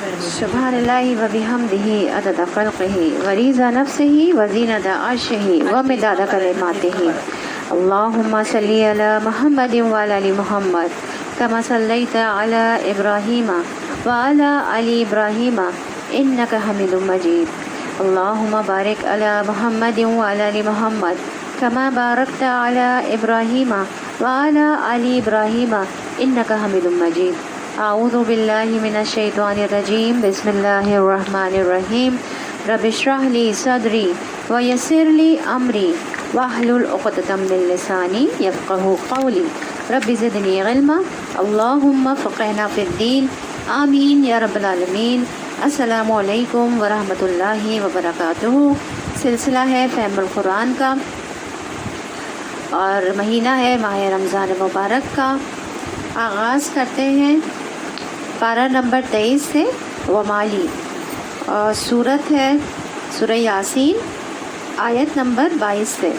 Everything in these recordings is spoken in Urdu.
سبحان اللہ و بحمدہ عدد خلقہ ورضا نفسہ وزینۃ عرشہ ومداد کلماتہ۔ اللہم صلی علی محمد وعلی آل محمد کما صلیت علی ابراہیم وعلی آل ابراہیم انک حمید مجید۔ اللہم بارک علی محمد وعلی آل محمد کما بارکت علی ابراہیم وعلی آل ابراہیم انک حمید مجید۔ اعوذ باللہ من الشیطان الرجیم، بسم اللہ الرحمن الرحیم۔ رب اشرح لی صدری ویسر لی امری واحلل عقدۃ من لسانی یفقہوا قولی۔ رب زدنی علما، اللہم فقہنا فی الدین، آمین یا رب العالمین۔ السلام علیکم ورحمۃ اللہ وبرکاتہ۔ سلسلہ ہے فہم القرآن کا اور مہینہ ہے ماہ رمضان مبارک کا۔ آغاز کرتے ہیں پارہ نمبر 23 سے ومالی، اور صورت ہے سورہ یاسین، آیت نمبر 22 سے۔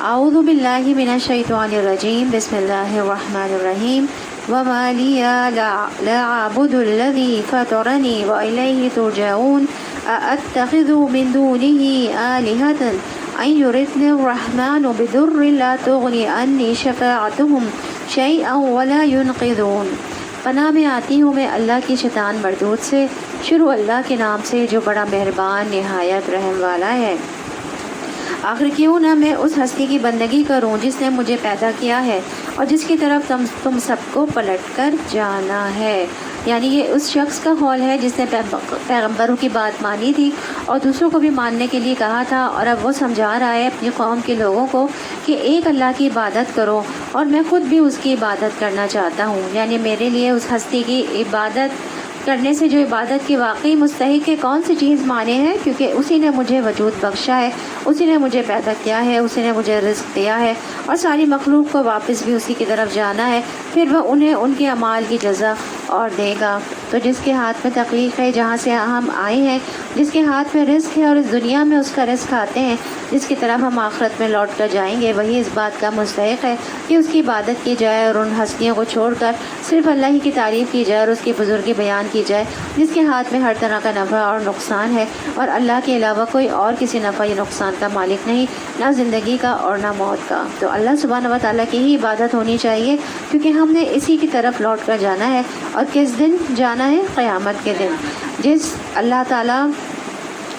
اعوذ باللہ من الشیطان الرجیم، بسم اللہ الرحمن الرحیم۔ وما لی لا اعبد الذی فطرنی والیہ ترجعون ااتخذ من دونہ آلہۃ ان یردنی الرحمن بضر لا تغنی عنی شفاعتہم شیئا ولا ینقذون۔ پناہ میں آتی ہوں میں اللہ کی شیطان مردود سے۔ شروع اللہ کے نام سے جو بڑا مہربان نہایت رحم والا ہے۔ آخر کیوں نہ میں اس ہستی کی بندگی کروں جس نے مجھے پیدا کیا ہے اور جس کی طرف تم سب کو پلٹ کر جانا ہے۔ یعنی یہ اس شخص کا قول ہے جس نے پیغمبروں کی بات مانی تھی اور دوسروں کو بھی ماننے کے لیے کہا تھا، اور اب وہ سمجھا رہا ہے اپنی قوم کے لوگوں کو کہ ایک اللہ کی عبادت کرو، اور میں خود بھی اس کی عبادت کرنا چاہتا ہوں۔ یعنی میرے لیے اس ہستی کی عبادت کرنے سے جو عبادت کی واقعی مستحق ہے کون سی چیز مانے ہے، کیونکہ اسی نے مجھے وجود بخشا ہے، اسی نے مجھے پیدا کیا ہے، اسی نے مجھے رزق دیا ہے، اور ساری مخلوق کو واپس بھی اسی کی طرف جانا ہے۔ پھر وہ انہیں ان کے اعمال کی جزا اور دے گا۔ تو جس کے ہاتھ میں تخلیق ہے، جہاں سے ہم آئے ہیں، جس کے ہاتھ میں رزق ہے اور اس دنیا میں اس کا رزق کھاتے ہیں، جس کی طرف ہم آخرت میں لوٹ کر جائیں گے، وہی اس بات کا مستحق ہے کہ اس کی عبادت کی جائے اور ان ہستیوں کو چھوڑ کر صرف اللہ ہی کی تعریف کی جائے اور اس کی بزرگی بیان کی جائے، جس کے ہاتھ میں ہر طرح کا نفع اور نقصان ہے، اور اللہ کے علاوہ کوئی اور کسی نفع یا نقصان کا مالک نہیں، نہ زندگی کا اور نہ موت کا۔ تو اللہ سبحانہ و تعالیٰ کی ہی عبادت ہونی چاہیے، کیونکہ ہم نے اسی کی طرف لوٹ کر جانا ہے۔ اور کس دن جانا ہے؟ قیامت کے دن، جس اللہ تعالیٰ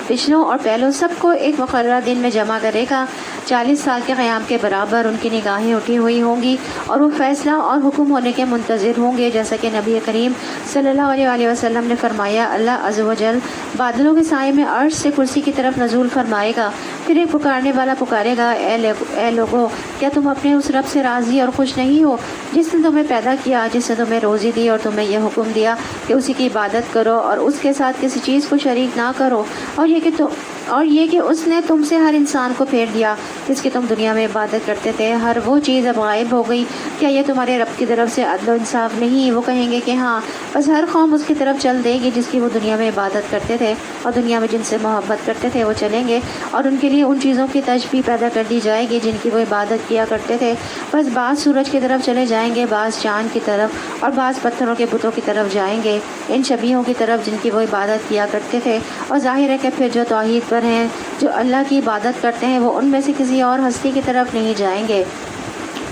پچھلوں اور پہلوں سب کو ایک مقررہ دن میں جمع کرے گا۔ 40 سال کے قیام کے برابر ان کی نگاہیں اٹھی ہوئی ہوں گی اور وہ فیصلہ اور حکم ہونے کے منتظر ہوں گے، جیسا کہ نبی کریم صلی اللہ علیہ وسلم نے فرمایا، اللہ عز و جل بادلوں کے سائے میں عرش سے کرسی کی طرف نزول فرمائے گا۔ پھر ایک پکارنے والا پکارے گا، اے لوگو، کیا تم اپنے اس رب سے راضی اور خوش نہیں ہو جس نے تمہیں پیدا کیا، جس نے تمہیں روزی دی اور تمہیں یہ حکم دیا کہ اسی کی عبادت کرو اور اس کے ساتھ کسی چیز کو شریک نہ کرو، اور یہ کہ اس نے تم سے ہر انسان کو پھیر دیا جس کی تم دنیا میں عبادت کرتے تھے، ہر وہ چیز اب غائب ہو گئی، کیا یہ تمہارے رب کی طرف سے عدل و انصاف نہیں؟ وہ کہیں گے کہ ہاں، بس ہر قوم اس کی طرف چل دے گی جس کی وہ دنیا میں عبادت کرتے تھے، اور دنیا میں جن سے محبت کرتے تھے وہ چلیں گے، اور ان کے لیے ان چیزوں کی تشبیہ پیدا کر دی جائے گی جن کی وہ عبادت کیا کرتے تھے۔ بس بعض سورج کی طرف چلے جائیں گے، بعض چاند کی طرف، اور بعض پتھروں کے بتوں کی طرف جائیں گے، ان شبیہوں کی طرف جن کی وہ عبادت کیا کرتے تھے۔ اور ظاہر ہے کہ پھر جو توحید پر ہیں، جو اللہ کی عبادت کرتے ہیں، وہ ان میں سے کسی اور ہستی کی طرف نہیں جائیں گے۔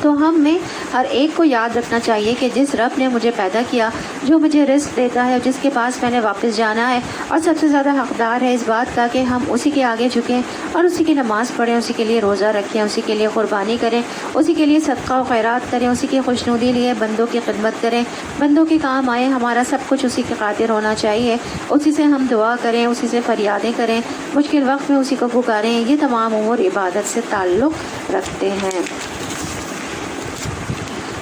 تو ہم میں ہر ایک کو یاد رکھنا چاہیے کہ جس رب نے مجھے پیدا کیا، جو مجھے رزق دیتا ہے، جس کے پاس میں نے واپس جانا ہے، اور سب سے زیادہ حقدار ہے اس بات کا کہ ہم اسی کے آگے جھکیں اور اسی کی نماز پڑھیں، اسی کے لیے روزہ رکھیں، اسی کے لیے قربانی کریں، اسی کے لیے صدقہ و خیرات کریں، اسی کی خوشنودی لیے بندوں کی خدمت کریں، بندوں کے کام آئے، ہمارا سب کچھ اسی کے خاطر ہونا چاہیے، اسی سے ہم دعا کریں، اسی سے فریادیں کریں، مشکل وقت میں اسی کو پکاریں۔ یہ تمام امور عبادت سے تعلق رکھتے ہیں۔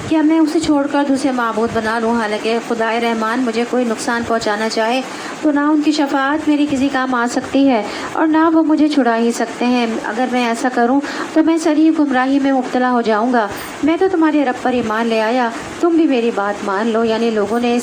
کیا میں اسے چھوڑ کر دوسرے معبود بنا لوں؟ حالانکہ خدائے رحمان مجھے کوئی نقصان پہنچانا چاہے تو نہ ان کی شفاعت میری کسی کام آ سکتی ہے اور نہ وہ مجھے چھڑا ہی سکتے ہیں۔ اگر میں ایسا کروں تو میں صریح گمراہی میں مبتلا ہو جاؤں گا۔ میں تو تمہارے رب پر ایمان لے آیا، تم بھی میری بات مان لو۔ یعنی لوگوں نے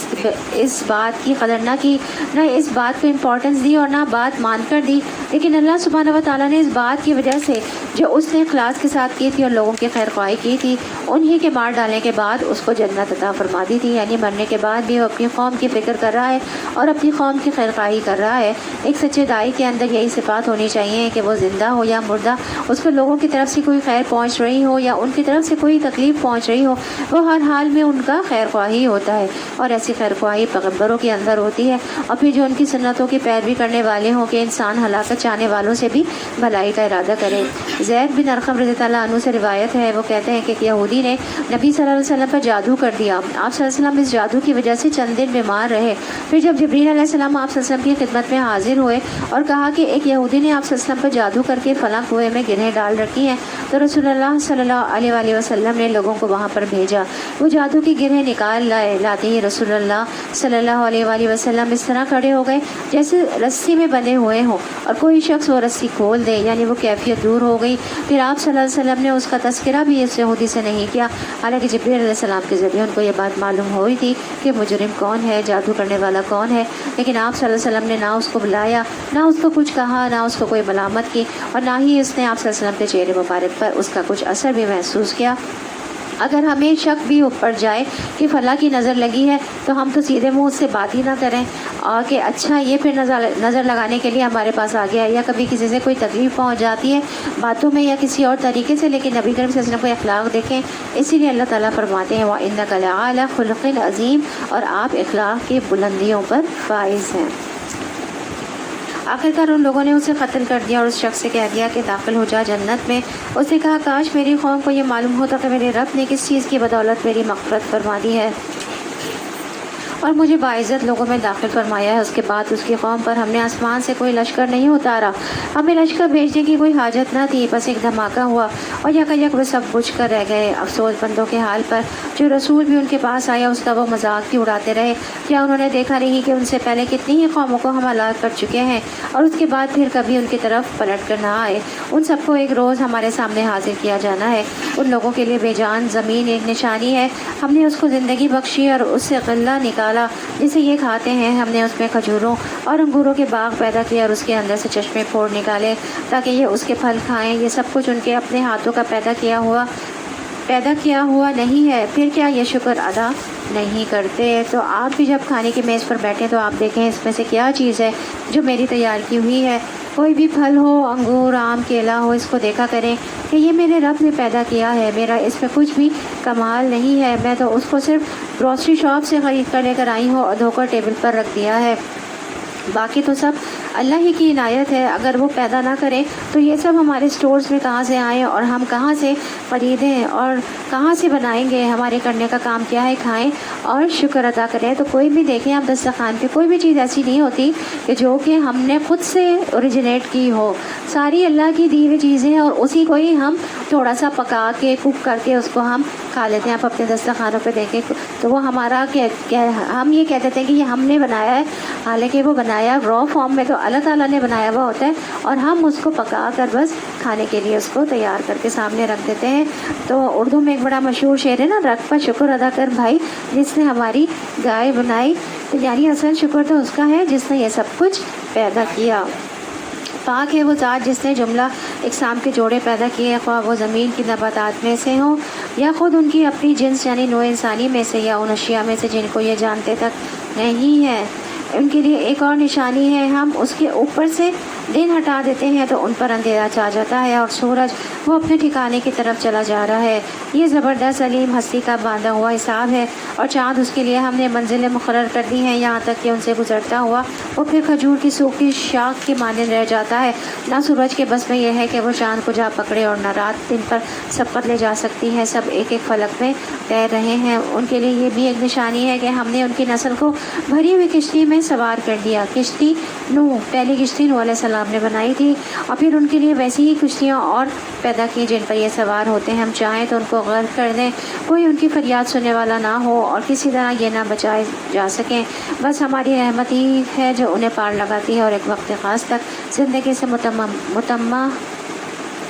اس بات کی قدر نہ کی، نہ اس بات کو امپورٹنس دی اور نہ بات مان کر دی، لیکن اللہ سبحانہ و تعالیٰ نے اس بات کی وجہ سے جو اس نے اخلاص کے ساتھ کی تھی اور لوگوں کی خیر خواہی کی تھی، انہی کے مار ڈالنے کے بعد اس کو جنت عطا فرما دی تھی۔ یعنی مرنے کے بعد بھی وہ اپنی قوم کی فکر کر رہا ہے اور اپنی قوم کی خیر خواہی کر رہا ہے۔ ایک سچے داعی کے اندر یہی صفات ہونی چاہیے کہ وہ زندہ ہو یا مردہ، اس پر لوگوں کی طرف سے کوئی خیر پہنچ رہی ہو یا ان کی طرف سے کوئی تکلیف پہنچ رہی ہو، وہ ہر حال میں ان کا خیر خواہی ہوتا ہے، اور ایسی خیر خواہی پیغمبروں کے اندر ہوتی ہے۔ اور پھر جو ان کی سنتوں کی پیروی کرنے والے ہوں کہ انسان ہلاکت چاہنے والوں سے بھی بھلائی کا ارادہ کرے۔ زید بن ارقم رضی اللہ عنہ سے روایت ہے، وہ کہتے ہیں کہ ایک یہودی نے نبی صلی اللہ علیہ وسلم پر جادو کر دیا۔ آپ صلی اللہ علیہ وسلم اس جادو کی وجہ سے چند دن بیمار رہے۔ پھر جب جبرائیل علیہ السلام آپ صلی اللہ علیہ وسلم کی خدمت میں حاضر ہوئے اور کہا کہ ایک یہودی نے آپ صلی اللہ علیہ وسلم پر جادو کر کے فلاں کنویں میں گرہیں ڈال رکھی ہیں، تو رسول اللہ صلی اللہ علیہ وآلہ وسلم نے لوگوں کو وہاں پر بھیجا۔ وہ جادو کی گرہیں نکال لاتے ہی رسول اللہ صلی اللہ علیہ وآلہ وسلم اس طرح کھڑے ہو گئے جیسے رسی میں بندھے ہوئے ہوں، اور کوئی شخص وہ رسی کھول دے، یعنی وہ کیفیت دور ہو گئی۔ پھر آپ صلی اللہ علیہ وسلم نے اس کا تذکرہ بھی اس یہودی سے نہیں کیا، حالانکہ جبرائیل علیہ السلام کے ذریعے ان کو یہ بات معلوم ہوئی تھی کہ مجرم کون ہے، جادو کرنے والا کون ہے، لیکن آپ صلی اللہ علیہ وسلم نے نہ اس کو بلایا، نہ اس کو کچھ کہا، نہ اس کو کوئی ملامت کی، اور نہ ہی اس نے آپ صلی اللہ علیہ وسلم کے چہرے مبارک پر اس کا کچھ اثر بھی محسوس کیا۔ اگر ہمیں شک بھی اوپر جائے کہ فلاں کی نظر لگی ہے تو ہم تو سیدھے منہ اس سے بات ہی نہ کریں، اور کہ اچھا یہ پھر نظر لگانے کے لیے ہمارے پاس آ گیا، یا کبھی کسی سے کوئی تکلیف پہنچ جاتی ہے باتوں میں یا کسی اور طریقے سے، لیکن نبی کریم صلی اللہ علیہ وسلم کو اخلاق دیکھیں۔ اسی لیے اللہ تعالیٰ فرماتے ہیں وَإِنَّكَ لَعَلَىٰ خُلُقٍ عَظِيمٍ، اور آپ اخلاق کی بلندیوں پر فائز ہیں۔ آخرکار ان لوگوں نے اسے قتل کر دیا اور اس شخص سے کہہ دیا کہ داخل ہو جا جنت میں۔ اس نے کہا کاش میری قوم کو یہ معلوم ہوتا کہ میرے رب نے کس چیز کی بدولت میری مغفرت فرما دی ہے اور مجھے باعزت لوگوں میں داخل فرمایا ہے۔ اس کے بعد اس کی قوم پر ہم نے آسمان سے کوئی لشکر نہیں اتارا، ہمیں لشکر بھیجنے کی کوئی حاجت نہ تھی، بس ایک دھماکہ ہوا اور یکایک وہ سب بجھ کر رہ گئے۔ افسوس بندوں کے حال پر، جو رسول بھی ان کے پاس آیا اس کا وہ مذاق بھی اڑاتے رہے۔ کیا انہوں نے دیکھا نہیں کہ ان سے پہلے کتنی ہی قوموں کو ہم ہلاک کر چکے ہیں، اور اس کے بعد پھر کبھی ان کی طرف پلٹ کر نہ آئے۔ ان سب کو ایک روز ہمارے سامنے حاضر کیا جانا ہے۔ ان لوگوں کے لیے بے جان زمین ایک نشانی ہے، ہم نے اس کو زندگی بخشی اور اس سے غلہ نکالا جسے یہ کھاتے ہیں۔ ہم نے اس میں کھجوروں اور انگوروں کے باغ پیدا کیے اور اس کے اندر سے چشمے پھوڑ نکالے تاکہ یہ اس کے پھل کھائیں۔ یہ سب کچھ ان کے اپنے ہاتھوں کا پیدا کیا ہوا نہیں ہے، پھر کیا یہ شکر ادا نہیں کرتے؟ تو آپ بھی جب کھانے کی میز پر بیٹھیں تو آپ دیکھیں اس میں سے کیا چیز ہے جو میری تیار کی ہوئی ہے۔ کوئی بھی پھل ہو، انگور، آم، کیلا ہو، اس کو دیکھا کریں کہ یہ میرے رب نے پیدا کیا ہے، میرا اس میں کچھ بھی کمال نہیں ہے، میں تو اس کو صرف گروسری شاپ سے خرید کر لے کر آئی ہوں اور دھو کر ٹیبل پر رکھ دیا ہے۔ باقی تو سب اللہ ہی کی عنایت ہے، اگر وہ پیدا نہ کرے تو یہ سب ہمارے سٹورز میں کہاں سے آئیں اور ہم کہاں سے خریدیں اور کہاں سے بنائیں گے؟ ہمارے کرنے کا کام کیا ہے؟ کھائیں اور شکر ادا کریں۔ تو کوئی بھی دیکھیں آپ دسترخوان پہ کوئی بھی چیز ایسی نہیں ہوتی کہ جو کہ ہم نے خود سے اوریجنیٹ کی ہو، ساری اللہ کی دی ہوئی چیزیں ہیں، اور اسی کو ہی ہم تھوڑا سا پکا کے کوک کر کے اس کو ہم کھا لیتے ہیں۔ آپ اپنے دسترخوانوں پہ دیکھیں تو وہ ہمارا ہم یہ کہہ دیتے ہیں کہ یہ ہم نے بنایا ہے، حالانکہ وہ بنایا را فارم میں تو اللہ تعالیٰ نے بنایا ہوا ہوتا ہے، اور ہم اس کو پکا کر بس کھانے کے لیے اس کو تیار کر کے سامنے رکھ دیتے ہیں۔ تو اردو میں ایک بڑا مشہور شعر ہے نا، رکھ پر شکر ادا کر بھائی جس نے ہماری گائے بنائی، تو یعنی اصل شکر تو اس کا ہے جس نے یہ سب کچھ پیدا کیا۔ پاک ہے وہ ذات جس نے جملہ اقسام کے جوڑے پیدا کیے، خواہ وہ زمین کی نباتات میں سے ہوں یا خود ان کی اپنی جنس یعنی نوع انسانی میں سے، یا ان اشیاء میں سے جن کو یہ جانتے تک نہیں ہے۔ ان کے لیے ایک اور نشانی ہے، ہم اس کے اوپر سے دن ہٹا دیتے ہیں تو ان پر اندھیرا چھا جاتا ہے اور سورج وہ اپنے ٹھکانے کی طرف چلا جا رہا ہے۔ یہ زبردست علیم ہستی کا باندھا ہوا حساب ہے، اور چاند اس کے لیے ہم نے منزلیں مقرر کر دی ہیں، یہاں تک کہ ان سے گزرتا ہوا وہ پھر کھجور کی سوکھی شاخ کے مانند رہ جاتا ہے۔ نہ سورج کے بس میں یہ ہے کہ وہ چاند کو جا پکڑے، اور نہ رات دن پر سبقت لے جا سکتی ہے، سب ایک ایک فلک میں تیر رہے ہیں۔ ان کے لیے یہ بھی ایک نشانی ہے کہ ہم نے ان کی نسل کو بھری ہوئی کشتی میں سوار کر دیا۔ کشتی نوح، پہلی کشتی نوح علیہ السلام نے بنائی تھی، اور پھر ان کے لیے ویسی ہی کشتیاں اور پیدا کی جن پر یہ سوار ہوتے ہیں۔ ہم چاہیں تو ان کو غرق کر دیں، کوئی ان کی فریاد سننے والا نہ ہو اور کسی طرح یہ نہ بچائے جا سکیں۔ بس ہماری رحمت ہی ہے جو انہیں پار لگاتی ہے اور ایک وقت خاص تک زندگی سے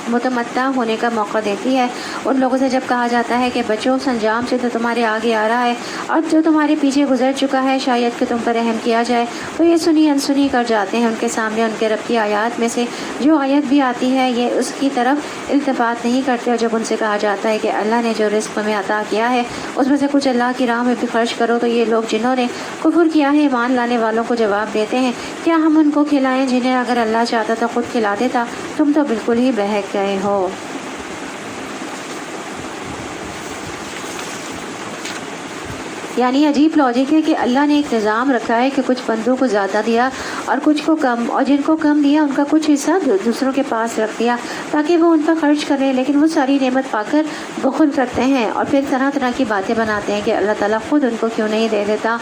متمتع ہونے کا موقع دیتی ہے۔ ان لوگوں سے جب کہا جاتا ہے کہ بچو اس انجام سے تو تمہارے آگے آ رہا ہے اور جو تمہارے پیچھے گزر چکا ہے شاید کہ تم پر رحم کیا جائے، تو یہ سنی انسنی کر جاتے ہیں۔ ان کے سامنے ان کے رب کی آیات میں سے جو آیت بھی آتی ہے یہ اس کی طرف التفات نہیں کرتے، اور جب ان سے کہا جاتا ہے کہ اللہ نے جو رزق میں عطا کیا ہے اس میں سے کچھ اللہ کی راہ میں بھی خرچ کرو، تو یہ لوگ جنہوں نے کفر کیا ہے ایمان لانے والوں کو جواب دیتے ہیں کیا ہم ان کو کھلائیں جنہیں اگر اللہ چاہتا تو خود کھلا دیتا، تم تو بالکل ہی بہک گئے ہو۔ یعنی عجیب لاجک ہے کہ اللہ نے ایک نظام رکھا ہے کہ کچھ بندوں کو زیادہ دیا اور کچھ کو کم، اور جن کو کم دیا ان کا کچھ حصہ دوسروں کے پاس رکھ دیا تاکہ وہ ان پر خرچ کریں، لیکن وہ ساری نعمت پا کر بخل کرتے ہیں اور پھر طرح طرح کی باتیں بناتے ہیں کہ اللہ تعالیٰ خود ان کو کیوں نہیں دے دیتا۔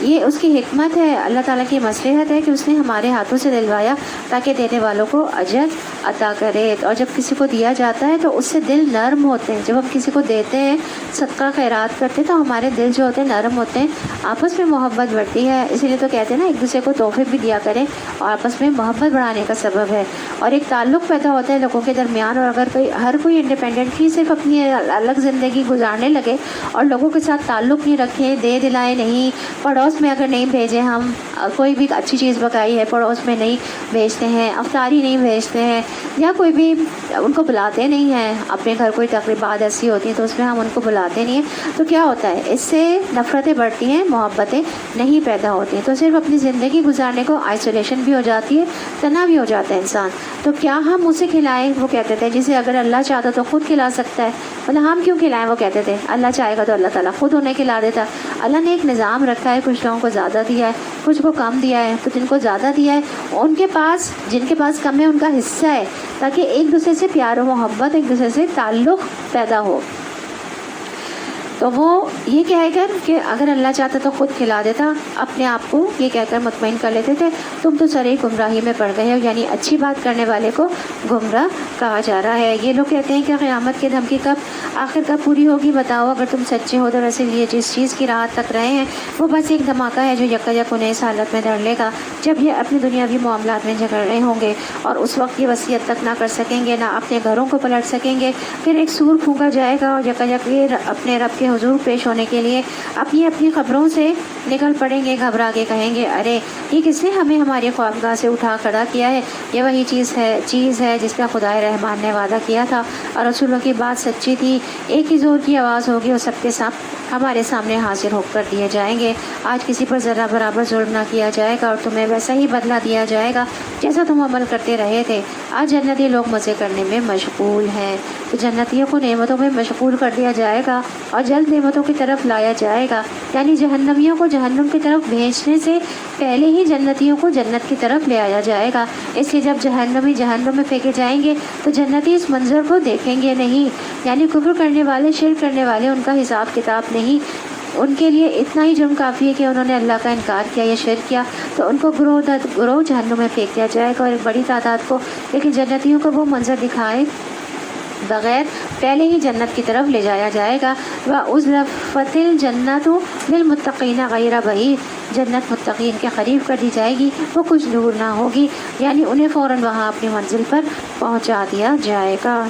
یہ اس کی حکمت ہے، اللہ تعالیٰ کی مصلحت ہے کہ اس نے ہمارے ہاتھوں سے دلوایا تاکہ دینے والوں کو اجر عطا کرے۔ اور جب کسی کو دیا جاتا ہے تو اس سے دل نرم ہوتے ہیں، جب ہم کسی کو دیتے ہیں صدقہ خیرات کرتے ہیں تو ہمارے دل جو ہوتے ہیں نرم ہوتے ہیں، آپس میں محبت بڑھتی ہے۔ اسی لیے تو کہتے ہیں نا ایک دوسرے کو تحفے بھی دیا کریں اور آپس میں محبت بڑھانے کا سبب ہے، اور ایک تعلق پیدا ہوتا ہے لوگوں کے درمیان۔ اور اگر ہر کوئی انڈیپینڈنٹلی صرف اپنی الگ زندگی گزارنے لگے اور لوگوں کے ساتھ تعلق نہیں رکھے، دے دلائے نہیں، پڑوس میں اگر نہیں بھیجے، ہم کوئی بھی اچھی چیز پکائی ہے پڑوس میں نہیں بھیجتے ہیں، افطاری نہیں بھیجتے ہیں، یا کوئی بھی ان کو بلاتے نہیں ہیں، اپنے گھر کوئی تقریبات ایسی ہوتی ہیں تو اس میں ہم ان کو بلاتے نہیں ہیں، تو کیا ہوتا ہے اس سے نفرتیں بڑھتی ہیں، محبتیں نہیں پیدا ہوتی ہیں، تو صرف اپنی زندگی گزارنے کو آئسولیشن بھی ہو جاتی ہے، تنہا بھی ہو جاتا ہے انسان۔ تو کیا ہم اسے کھلائیں؟ وہ کہتے تھے جسے اگر اللہ چاہتا تو خود کھلا سکتا ہے، مطلب ہم کیوں کھلائیں؟ وہ کہتے تھے اللہ چاہے گا تو اللہ تعالیٰ خود انہیں کھلا دیتا۔ اللہ نے ایک نظام رکھا ہے، کچھ لوگوں کو زیادہ دیا ہے، کچھ کو کم دیا ہے، تو جن کو زیادہ دیا ہے ان کے پاس، جن کے پاس کم ہے ان کا حصہ ہے، تاکہ ایک دوسرے سے پیار و محبت، ایک دوسرے سے تعلق پیدا ہو۔ تو وہ یہ کہہ کر کہ اگر اللہ چاہتا تو خود کھلا دیتا، اپنے آپ کو یہ کہہ کر مطمئن کر لیتے تھے تم تو سرے گمراہی میں پڑ گئے ہو، یعنی اچھی بات کرنے والے کو گمراہ کہا جا رہا ہے۔ یہ لوگ کہتے ہیں کہ قیامت کی دھمکی آخر کب پوری ہوگی؟ بتاؤ اگر تم سچے ہو تو ویسے یہ جس چیز کی راحت تک رہے ہیں وہ بس ایک دھماکہ ہے جو یک انہیں اس حالت میں دھر لے گا جب یہ اپنے دنیاوی معاملات میں جھگڑ رہے ہوں گے، اور اس وقت یہ وصیت تک نہ کر سکیں گے، نہ اپنے گھروں کو پلٹ سکیں گے۔ پھر ایک سور پھونکا جائے گا اور یک یہ اپنے رب کے حضور پیش ہونے کے لیے اپنی خبروں سے نکل پڑیں گے، گھبرا کے کہیں گے ارے یہ کس نے ہمیں ہماری خوابگاہ سے اٹھا کھڑا کیا ہے؟ یہ وہی چیز ہے جس کا خدائے رحمان نے وعدہ کیا تھا، اور رسولوں کی بات سچی تھی۔ ایک ہی زور کی آواز ہوگی اور سب کے ساتھ ہمارے سامنے حاضر ہو کر دیے جائیں گے۔ آج کسی پر ذرا برابر ظلم نہ کیا جائے گا اور تمہیں ویسا ہی بدلہ دیا جائے گا جیسا تم عمل کرتے رہے تھے۔ آج جنتی لوگ مزے کرنے میں مشغول ہیں، تو جنتیوں کو نعمتوں میں مشغول کر دیا جائے گا اور جلد نعمتوں کی طرف لایا جائے گا، یعنی جہنمیوں کو جہنم کی طرف بھیجنے سے پہلے ہی جنتیوں کو جنت کی طرف لے آیا جائے گا۔ اس لیے جب جہنمی جہنم میں پھینکے جائیں گے تو جنتی اس منظر کو دیکھیں گے نہیں، یعنی کفر کرنے والے، شرک کرنے والے، ان کا حساب کتاب نہیں، ان کے لیے اتنا ہی جرم کافی ہے کہ انہوں نے اللہ کا انکار کیا یا شرک کیا، تو ان کو گروہ جہنم میں پھینک دیا جائے گا اور ایک بڑی تعداد کو، لیکن جنتیوں کو وہ منظر دکھائے بغیر پہلے ہی جنت کی طرف لے جایا جائے گا۔ وَأُزْلَفَتِ الْجَنَّةُ لِلْمُتَّقِينَ غَيْرَ بَعِيدٍ، جنت متقین کے قریب کر دی جائے گی، وہ کچھ دور نہ ہوگی، یعنی انہیں فوراً وہاں اپنی منزل پر پہنچا دیا جائے گا۔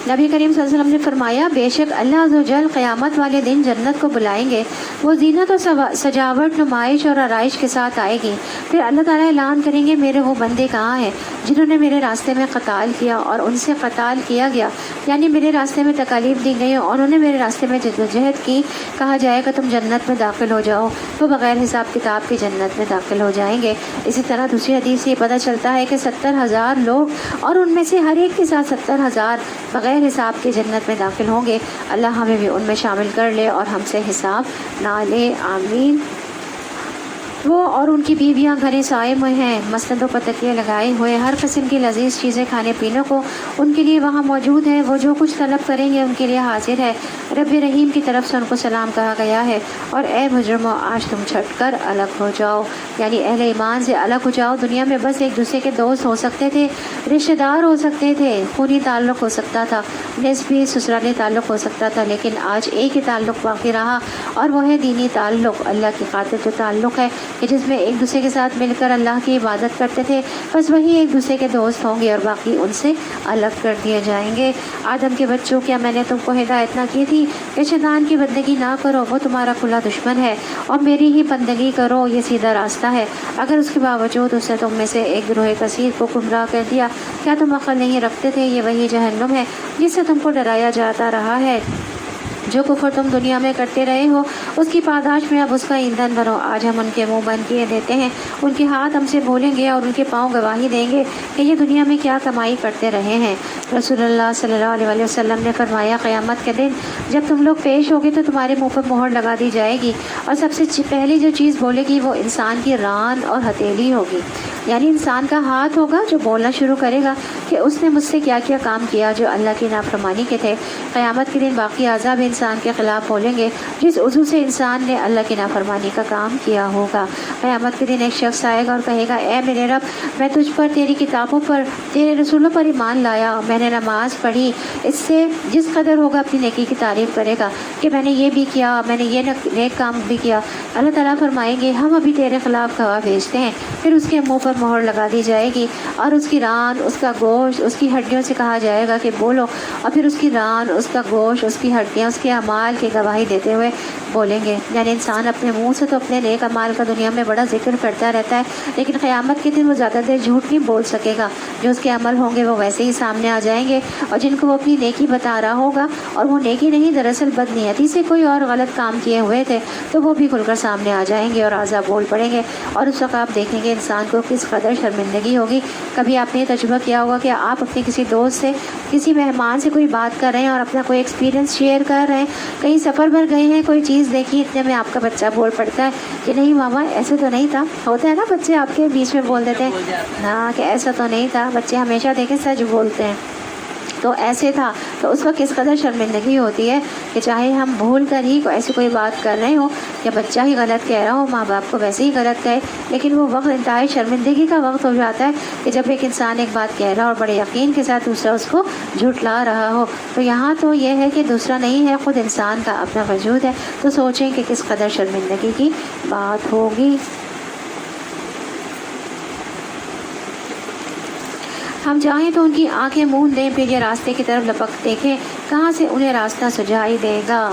نبی کریم صلی اللہ علیہ وسلم نے فرمایا بے شک اللہ عز و جل قیامت والے دن جنت کو بلائیں گے، وہ زینت و سجاوٹ، نمائش اور آرائش کے ساتھ آئے گی۔ پھر اللہ تعالیٰ اعلان کریں گے میرے وہ بندے کہاں ہیں جنہوں نے میرے راستے میں قتال کیا اور ان سے قتال کیا گیا، یعنی میرے راستے میں تکالیف دی گئی اور انہوں نے میرے راستے میں جدوجہد کی۔ کہا جائے گا تم جنت میں داخل ہو جاؤ، تو بغیر حساب کتاب کی جنت میں داخل ہو جائیں گے۔ اسی طرح دوسری حدیث سے یہ پتہ چلتا ہے کہ 70,000 لوگ اور ان میں سے ہر ایک کے ساتھ 70,000 بغیر حساب کے جنت میں داخل ہوں گے۔ اللہ ہمیں بھی ان میں شامل کر لے اور ہم سے حساب نہ لے، آمین۔ وہ اور ان کی بیویاں گھریں سائے میں ہیں، مسندوں پر تکیے لگائے ہوئے، ہر قسم کی لذیذ چیزیں کھانے پینے کو ان کے لیے وہاں موجود ہیں، وہ جو کچھ طلب کریں گے ان کے لیے حاضر ہے۔ رب رحیم کی طرف سے ان کو سلام کہا گیا ہے، اور اے مجرمو آج تم چھٹ کر الگ ہو جاؤ، یعنی اہل ایمان سے الگ ہو جاؤ۔ دنیا میں بس ایک دوسرے کے دوست ہو سکتے تھے، رشتہ دار ہو سکتے تھے، خونی تعلق ہو سکتا تھا، نسبی سسرالی تعلق ہو سکتا تھا، لیکن آج ایک ہی تعلق باقی رہا اور وہ ہے دینی تعلق، اللہ کی خاطر جو تعلق ہے کہ جس میں ایک دوسرے کے ساتھ مل کر اللہ کی عبادت کرتے تھے، بس وہی ایک دوسرے کے دوست ہوں گے اور باقی ان سے الگ کر دیے جائیں گے۔ آدم کے بچوں، کیا میں نے تم کو ہدایت نہ کی تھی کہ شیطان کی بندگی نہ کرو، وہ تمہارا کھلا دشمن ہے، اور میری ہی بندگی کرو، یہ سیدھا راستہ ہے۔ اگر اس کے باوجود اس نے تم میں سے ایک گروہ کثیر کو گمراہ کر دیا، کیا تم عقل نہیں رکھتے تھے؟ یہ وہی جہنم ہے جس سے تم کو ڈرایا جاتا رہا ہے۔ جو کفر تم دنیا میں کرتے رہے ہو، اس کی پاداش میں اب اس کا ایندھن بنو۔ آج ہم ان کے منہ بند کیے دیتے ہیں، ان کے ہاتھ ہم سے بولیں گے اور ان کے پاؤں گواہی دیں گے کہ یہ دنیا میں کیا کمائی کرتے رہے ہیں۔ رسول اللہ صلی اللہ علیہ وسلم نے فرمایا، قیامت کے دن جب تم لوگ پیش ہوگے تو تمہارے منہ پر مہر لگا دی جائے گی، اور سب سے پہلی جو چیز بولے گی وہ انسان کی ران اور ہتھیلی ہوگی، یعنی انسان کا ہاتھ ہوگا جو بولنا شروع کرے گا کہ اس نے مجھ سے کیا کیا کام کیا جو اللہ کی نافرمانی کے تھے۔ قیامت کے دن باقی اعضاء بھی انسان کے خلاف بولیں گے جس عضو سے انسان نے اللہ کی نافرمانی کا کام کیا ہوگا۔ قیامت کے دن ایک شخص آئے گا اور کہے گا، اے میرے رب، میں تجھ پر، تیری کتابوں پر، تیرے رسولوں پر ایمان لایا، میں نے نماز پڑھی، اس سے جس قدر ہوگا اپنی نیکی کی تعریف کرے گا کہ میں نے یہ بھی کیا، میں نے یہ نیک کام بھی کیا۔ اللہ تعالیٰ فرمائیں گے، ہم ابھی تیرے خلاف گواہ بھیجتے ہیں۔ پھر اس کے منہ پر مہر لگا دی جائے گی اور اس کی ران، اس کا گوشت، اس کی ہڈیوں سے کہا جائے گا کہ بولو، اور پھر اس کی ران، اس کا گوشت، اس کی ہڈیاں اس کے اعمال کی گواہی دیتے ہوئے بولیں گے۔ یعنی انسان اپنے منہ سے تو اپنے نیک اعمال کا دنیا میں بڑا ذکر کرتا رہتا ہے، لیکن قیامت کے دن وہ زیادہ دیر جھوٹ نہیں بول سکے گا۔ جو اس کے عمل ہوں گے وہ ویسے ہی سامنے آ جائیں گے، اور جن کو وہ اپنی نیکی بتا رہا ہوگا اور وہ نیکی نہیں دراصل بدنیتی سے کوئی اور غلط کام کیے ہوئے تھے، تو وہ بھی کھل کر سامنے آ جائیں گے اور اعضاء بول پڑیں گے۔ اور اس وقت آپ دیکھیں گے انسان کو کس قدر شرمندگی ہوگی۔ کبھی آپ نے یہ تجربہ کیا ہوگا کہ آپ اپنے کسی دوست سے، کسی مہمان سے کوئی بات کر رہے ہیں اور اپنا کوئی ایکسپیرینس شیئر کر رہے ہیں، کہیں سفر پر گئے ہیں، کوئی چیز دیکھی، اتنے میں آپ کا بچہ بول پڑتا ہے کہ نہیں ماما ایسے تو نہیں تھا۔ ہوتا ہے نا، بچے آپ کے بیچ میں بول دیتے ہیں ہاں کہ ایسا تو نہیں تھا۔ بچے ہمیشہ دیکھیں سچ بولتے ہیں، تو ایسے تھا، تو اس وقت کس قدر شرمندگی ہوتی ہے کہ چاہے ہم بھول کر ہی ایسی کوئی بات کر رہے ہوں یا بچہ ہی غلط کہہ رہا ہو، ماں باپ کو ویسے ہی غلط کہے، لیکن وہ وقت انتہائی شرمندگی کا وقت ہو جاتا ہے کہ جب ایک انسان ایک بات کہہ رہا ہے اور بڑے یقین کے ساتھ دوسرا اس کو جھٹلا رہا ہو۔ تو یہاں تو یہ ہے کہ دوسرا نہیں ہے، خود انسان کا اپنا وجود ہے، تو سوچیں کہ کس قدر شرمندگی کی بات ہوگی۔ ہم چاہیں تو ان کی آنکھیں موند دیں، پھر یہ راستے کی طرف لپک دیکھیں، کہاں سے انہیں راستہ سجائی دے گا۔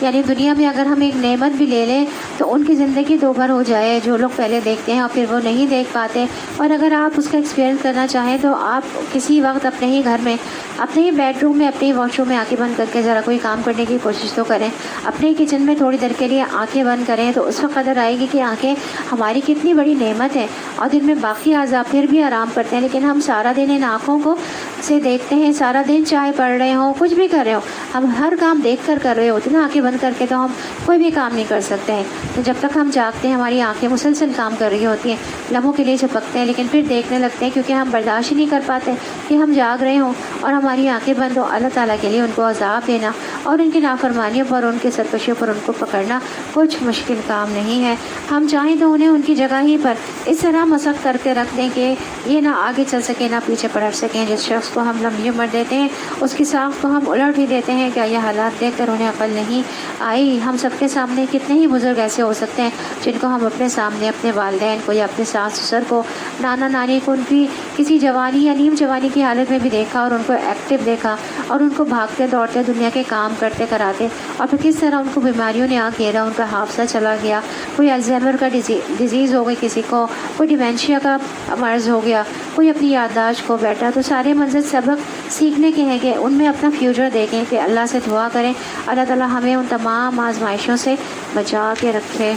یعنی دنیا میں اگر ہم ایک نعمت بھی لے لیں تو ان کی زندگی دو بھر ہو جائے، جو لوگ پہلے دیکھتے ہیں اور پھر وہ نہیں دیکھ پاتے۔ اور اگر آپ اس کا ایکسپیرینس کرنا چاہیں تو آپ کسی وقت اپنے ہی گھر میں، اپنے ہی بیڈ روم میں، اپنے ہی واش روم میں آنکھیں بند کر کے ذرا کوئی کام کرنے کی کوشش تو کریں، اپنے کچن میں تھوڑی دیر کے لیے آنکھیں بند کریں، تو اس وقت قدر آئے گی کہ آنکھیں ہماری کتنی بڑی نعمت ہے۔ اور دن میں باقی اعضاء پھر بھی آرام کرتے ہیں، لیکن ہم سارا دن ان آنکھوں کو سے دیکھتے ہیں، سارا دن چائے پڑھ رہے ہوں، کچھ بھی کر رہے ہوں، ہم ہر کام دیکھ کر رہے ہوتے ہیں نا، آنکھیں بند کر کے تو ہم کوئی بھی کام نہیں کر سکتے ہیں۔ تو جب تک ہم جاگتے ہیں ہماری آنکھیں مسلسل کام کر رہی ہوتی ہیں، لمحوں کے لیے جھپکتے ہیں، لیکن پھر دیکھنے لگتے ہیں کیونکہ ہم برداشت ہی نہیں کر پاتے کہ ہم جاگ رہے ہوں اور ہماری آنکھیں بند ہو۔ اللہ تعالیٰ کے لیے ان کو عذاب دینا اور ان کی نافرمانیوں پر، ان کی سرکشیوں پر ان کو پکڑنا کچھ مشکل کام نہیں ہے۔ ہم چاہیں تو انہیں ان کی جگہ ہی پر اس طرح مسخ کر کے رکھ دیں کہ یہ نہ آگے چل سکے نہ پیچھے پلٹ سکیں۔ جس شخص کو ہم لمبی عمر دیتے ہیں اس کی ساخت کو ہم الٹ بھی دیتے ہیں۔ کیا یہ حالات دیکھ کر انہیں عقل نہیں آئی؟ ہم سب کے سامنے کتنے ہی بزرگ ایسے ہو سکتے ہیں جن کو ہم اپنے سامنے اپنے والدین کو یا اپنے ساس سسر کو، نانا نانی کو، ان کی کسی جوانی یا نیم جوانی کی حالت میں بھی دیکھا اور ان کو ایکٹیو دیکھا اور ان کو بھاگتے دوڑتے دنیا کے کام کرتے کراتے، اور پھر کس طرح ان کو بیماریوں نے آ گھیرا، ان کا حافظہ چلا گیا، کوئی الزائمر کا ڈیزیز ہو گئی کسی کو، کوئی ڈیمینشیا کا مرض ہو گیا، کوئی اپنی یادداشت کو بیٹھا۔ تو سارے منظر سبق سیکھنے کے ہیں کہ ان میں اپنا فیوچر دیکھیں، کہ اللہ سے دعا کریں اللہ تعالیٰ ہمیں ان تمام آزمائشوں سے بچا کے رکھے۔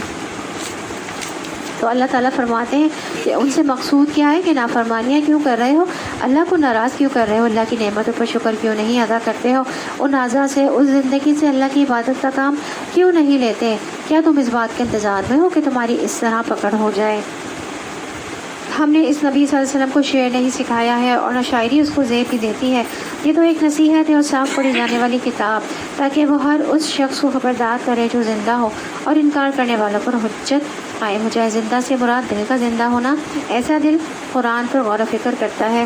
تو اللہ تعالیٰ فرماتے ہیں کہ ان سے مقصود کیا ہے کہ نافرمانیاں کیوں کر رہے ہو، اللہ کو ناراض کیوں کر رہے ہو، اللہ کی نعمتوں پر شکر کیوں نہیں ادا کرتے ہو، ان اعضاء سے، اس زندگی سے اللہ کی عبادت کا کام کیوں نہیں لیتے؟ کیا تم اس بات کے انتظار میں ہو کہ تمہاری اس طرح پکڑ ہو جائے؟ ہم نے اس نبی صلی اللہ علیہ وسلم کو شعر نہیں سکھایا ہے اور نہ شاعری اس کو زیب بھی دیتی ہے۔ یہ تو ایک نصیحت ہے اور صاف پڑھی جانے والی کتاب، تاکہ وہ ہر اس شخص کو خبردار کرے جو زندہ ہو اور انکار کرنے والوں پر حجت قائم ہو جائے۔ زندہ سے مراد دل کا زندہ ہونا، ایسا دل قرآن پر غور و فکر کرتا ہے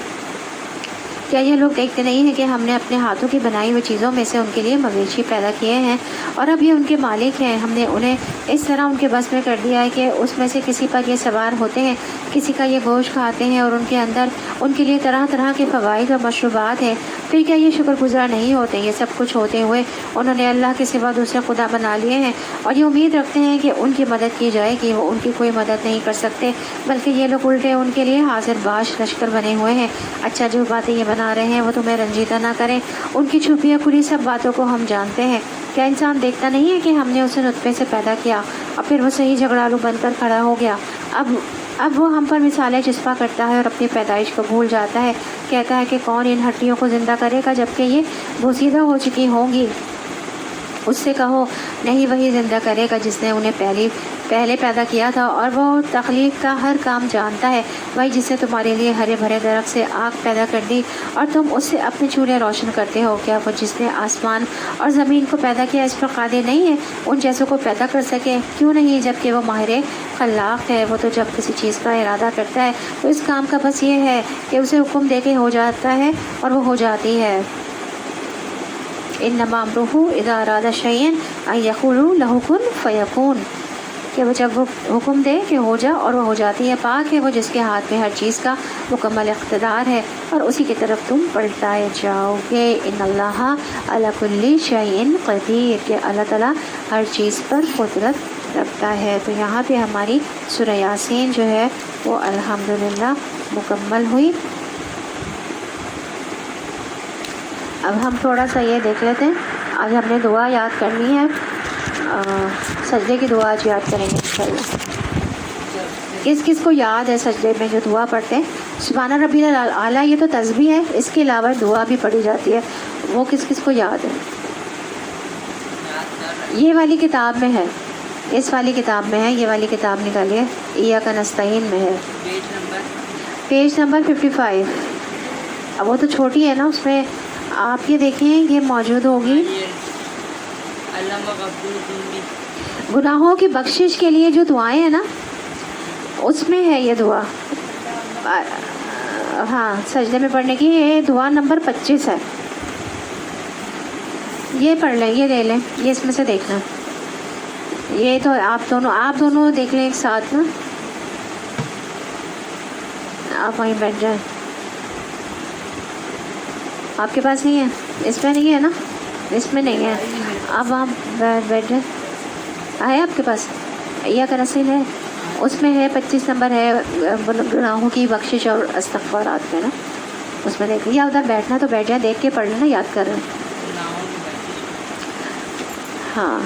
کیا یہ لوگ دیکھتے نہیں ہیں کہ ہم نے اپنے ہاتھوں کی بنائی ہوئی چیزوں میں سے ان کے لیے مویشی پیدا کیے ہیں اور اب یہ ان کے مالک ہیں. ہم نے انہیں اس طرح ان کے بس میں کر دیا ہے کہ اس میں سے کسی پر یہ سوار ہوتے ہیں, کسی کا یہ گوشت کھاتے ہیں اور ان کے اندر ان کے لیے طرح طرح کے فوائد اور مشروبات ہیں. پھر کیا یہ شکر گزار نہیں ہوتے؟ یہ سب کچھ ہوتے ہوئے انہوں نے اللہ کے سوا دوسرے خدا بنا لیے ہیں اور یہ امید رکھتے ہیں کہ ان کی مدد کی جائے گی. وہ ان کی کوئی مدد نہیں کر سکتے, بلکہ یہ لوگ الٹے ان کے لیے حاضر باش لشکر بنے ہوئے ہیں. اچھا, جو باتیں یہ بنا رہے ہیں وہ تمہیں رنجیدہ نہ کریں, ان کی چھپی یا کھلی سب باتوں کو ہم جانتے ہیں. کیا انسان دیکھتا نہیں ہے کہ ہم نے اسے نطفے سے پیدا کیا اور پھر وہ صحیح جھگڑالو بن کر کھڑا ہو گیا. اب وہ ہم پر مثالیں چسپاں کرتا ہے اور اپنی پیدائش کو بھول جاتا ہے. کہتا ہے کہ کون ان ہڈیوں کو زندہ کرے گا جبکہ یہ بوسیدہ ہو چکی ہوں گی. اس سے کہو نہیں, وہی زندہ کرے گا جس نے انہیں پہلے پیدا کیا تھا, اور وہ تخلیق کا ہر کام جانتا ہے. وہی جس نے تمہارے لیے ہرے بھرے درخت سے آگ پیدا کر دی اور تم اس سے اپنے چولہے روشن کرتے ہو. کیا وہ جس نے آسمان اور زمین کو پیدا کیا اس پر قادر نہیں ہے ان جیسوں کو پیدا کر سکے؟ کیوں نہیں, جبکہ وہ ماہر خلاق ہے. وہ تو جب کسی چیز کا ارادہ کرتا ہے تو اس کام کا بس یہ ہے کہ اسے حکم دے کے ہو جاتا ہے اور وہ ہو جاتی ہے. انما امرہ اذا اراد شیئا ان یقول له کن فیکون, کہ وہ جب وہ حکم دے کہ ہو جا اور وہ ہو جاتی ہے. پاک ہے وہ جس کے ہاتھ میں ہر چیز کا مکمل اقتدار ہے اور اسی کی طرف تم پلٹائے جاؤ گے. ان اللہ علی کل شیء قدیر, کہ اللہ تعالیٰ ہر چیز پر قدرت رکھتا ہے. تو یہاں پہ ہماری سورہ یاسین جو ہے وہ الحمدللہ مکمل ہوئی. اب ہم تھوڑا سا یہ دیکھ لیتے ہیں. آج ہم نے دعا یاد کرنی ہے, سجدے کی دعا آج یاد کریں گے انشاءاللہ. کس کس کو یاد ہے سجدے میں جو دعا پڑھتے ہیں سبحان ربی الاعلیٰ, یہ تو تسبیح ہے, اس کے علاوہ دعا بھی پڑھی جاتی ہے, وہ کس کس کو یاد ہے؟ یہ والی کتاب میں ہے, اس والی کتاب میں ہے, یہ والی کتاب نکالیے, ایاک نستعین میں ہے, پیج نمبر 55. اب وہ تو چھوٹی ہے نا, اس میں آپ یہ دیکھیں یہ موجود ہوگی. گناہوں کی بخشش کے لیے جو دعائیں ہیں نا اس میں ہے یہ دعا. ہاں, سجدے میں پڑھنے کی یہ دعا نمبر 25 ہے. یہ پڑھ لیں, یہ لے لیں, یہ اس میں سے دیکھنا. یہ تو آپ دونوں دیکھ لیں ایک ساتھ نا, آپ وہیں بیٹھ جائیں. آپ کے پاس نہیں ہے, اس میں نہیں ہے نا, اس میں نہیں ہے, آپ وہاں بیٹھ جائیں. ہے آپ کے پاس ایاک نستعین ہے, اس میں ہے 25 نمبر ہے گناہوں کی بخشش اور استغفارات میں نا, اس میں دیکھیں. یا ادھر بیٹھنا تو بیٹھ جائیں, دیکھ کے پڑھ لینا, یاد کر رہے ہیں. ہاں,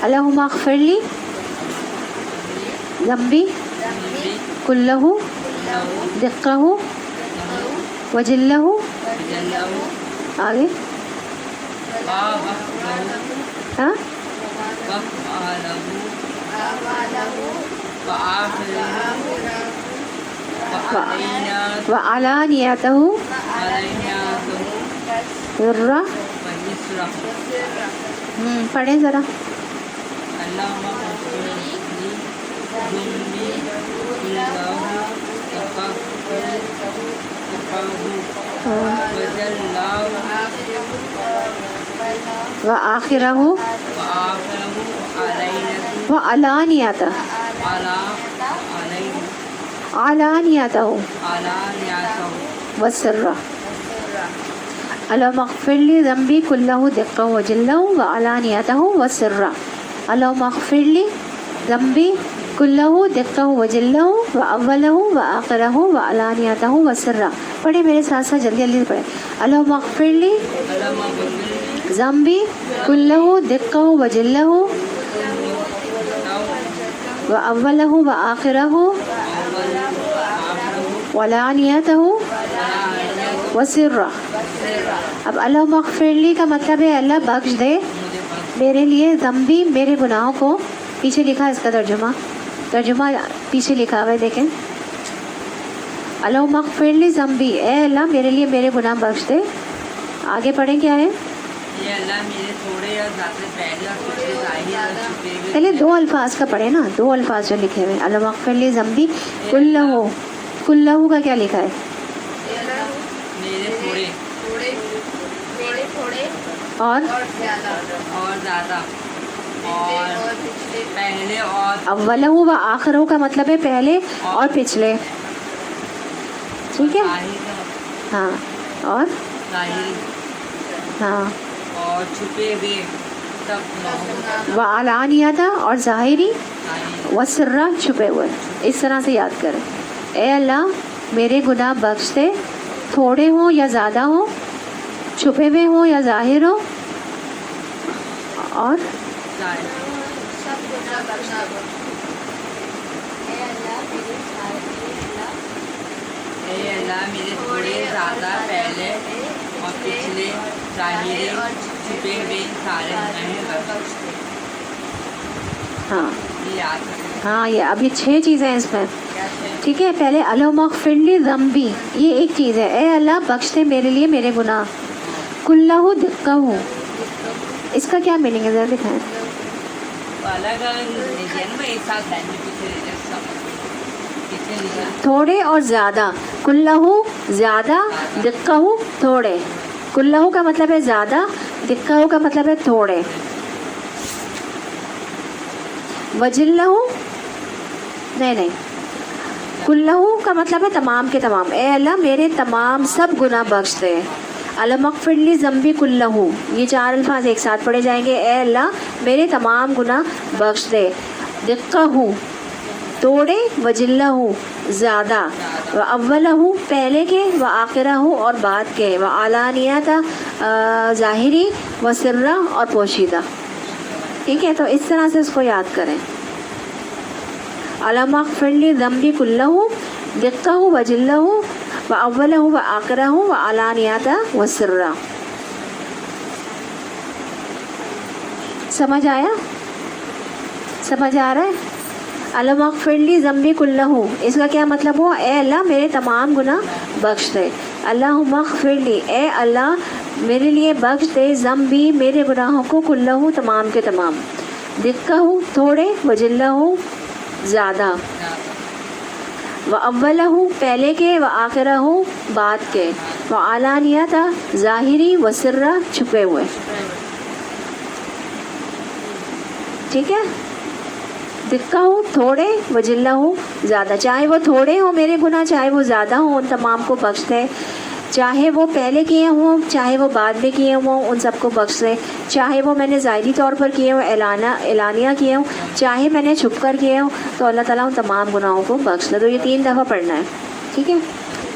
اللہم اغفر لی ذنبی کلہ دقہ وجلہ, آگے ہاں وعلانیتہ سرا. پڑھیں ذرا. وآخرہ وعلانیتہ وسرہ. اللہم اغفر لی ذنبی کلہ دقہ وجلہ وعلانیتہ وسرہ. اللہم اغفر لی ذنبی کلہ دقہ وجلہ واولہ وآخرہ وعلانیتہ وسرہ. پڑھیں میرے ساتھ ساتھ, جلدی جلدی پڑھیں. اللہم اغفر لی ذنبی کلہ دقہ وجلہ واولہ وآخرہ وعلانیتہ وسرہ. اب اللہم اغفر لی کا مطلب ہے اللہ بخش دے میرے لیے ذنبی, میرے گناہوں کو. پیچھے لکھا ہے اس کا ترجمہ پیچھے لکھا ہوا ہے, دیکھیں. اللہم اغفر لی ذنبی, اے اللہ میرے لیے میرے گناہ بخش دے. آگے پڑھیں کیا ہے, پہلے 2 الفاظ کا پڑھیں نا, 2 الفاظ جو لکھے ہوئے. اللہم اغفر لی ذنبی کلہ, کلہ کا کیا لکھا ہے؟ اور زیادہ اور پہلے اور اولہ و آخرہ کا مطلب ہے پہلے اور پچھلے. ٹھیک ہے. ہاں اور ظاہری ہاں اور چھپے ہوئے سب. وعلانیہ اور ظاہری وسرہ چھپے ہوئے. اس طرح سے یاد کریں. اے اللہ میرے گناہ بخش دے، تھوڑے ہوں یا زیادہ ہوں، چھپے ہوئے ہوں یا ظاہر ہو، اور اے اللہ میرے تھوڑے زیادہ پہلے اور پچھلے ظاہری چھپے ہوئے سارے گناہ بخش دے. ہاں یہ یاد رکھیں. ہاں یہ اب یہ 6 چیزیں ہیں اس میں. ٹھیک ہے. پہلے اللہم اغفر لی ذنبی، یہ ایک چیز ہے. اے اللہ بخش دے میرے لیے میرے گناہ. کلہ دقہ، اس کا کیا میننگ ہے ذرا دکھائیں. الگ الگ ایک ساتھ تھوڑے اور زیادہ. کلہ زیادہ، دقہ تھوڑے. کلہ کا مطلب ہے زیادہ، دقہ کا مطلب ہے تھوڑے. وجلہ نہیں، کلہ کا مطلب ہے تمام کے تمام. اے اللہ میرے تمام سب گناہ بخش دے. اللہم اغفر لی ذنبی کلہ، یہ 4 الفاظ ایک ساتھ پڑھے جائیں گے. اے اللہ میرے تمام گناہ بخش دے. دقہ توڑے، وجلہ زیادہ، واولہ پہلے کے، وآخرہ اور بعد کے، وعلانیہ ظاہری، وسرہ اور پوشیدہ. ٹھیک ہے. تو اس طرح سے اس کو یاد کریں. اللہم اغفر لی ذنبی کلہ دقہ وجلہ واولہ وآخرہ وعلانیہ وسرہ. سمجھ آیا؟ سمجھ آ رہا ہے؟ اللہم اغفر لی ذنبی کلہ، اس کا کیا مطلب ہوا؟ اے اللہ میرے تمام گناہ بخش دے. اللہم اغفر لی، اے اللہ میرے لیے بخش دے، ذنبی میرے گناہوں کو، کلہ تمام کے تمام، دقہ تھوڑے، وجلہ زیادہ، واولہ پہلے کے، وآخرہ بعد کے، وعلانیہ ظاہری، وسرہ چھپے ہوئے. ٹھیک ہے. دقہ تھوڑے، وجلہ زیادہ. چاہے وہ تھوڑے ہوں میرے گناہ، چاہے وہ زیادہ ہوں، ان تمام کو بخش دے. چاہے وہ پہلے کیے ہوں، چاہے وہ بعد میں کیے ہوں، ان سب کو بخش دے. چاہے وہ میں نے ظاہری طور پر کیے ہوں، اعلانیہ کیے ہوں، چاہے میں نے چھپ کر کیے ہوں، تو اللہ تعالیٰ ان تمام گناہوں کو بخش دے. تو یہ 3 دفعہ پڑھنا ہے. ٹھیک ہے.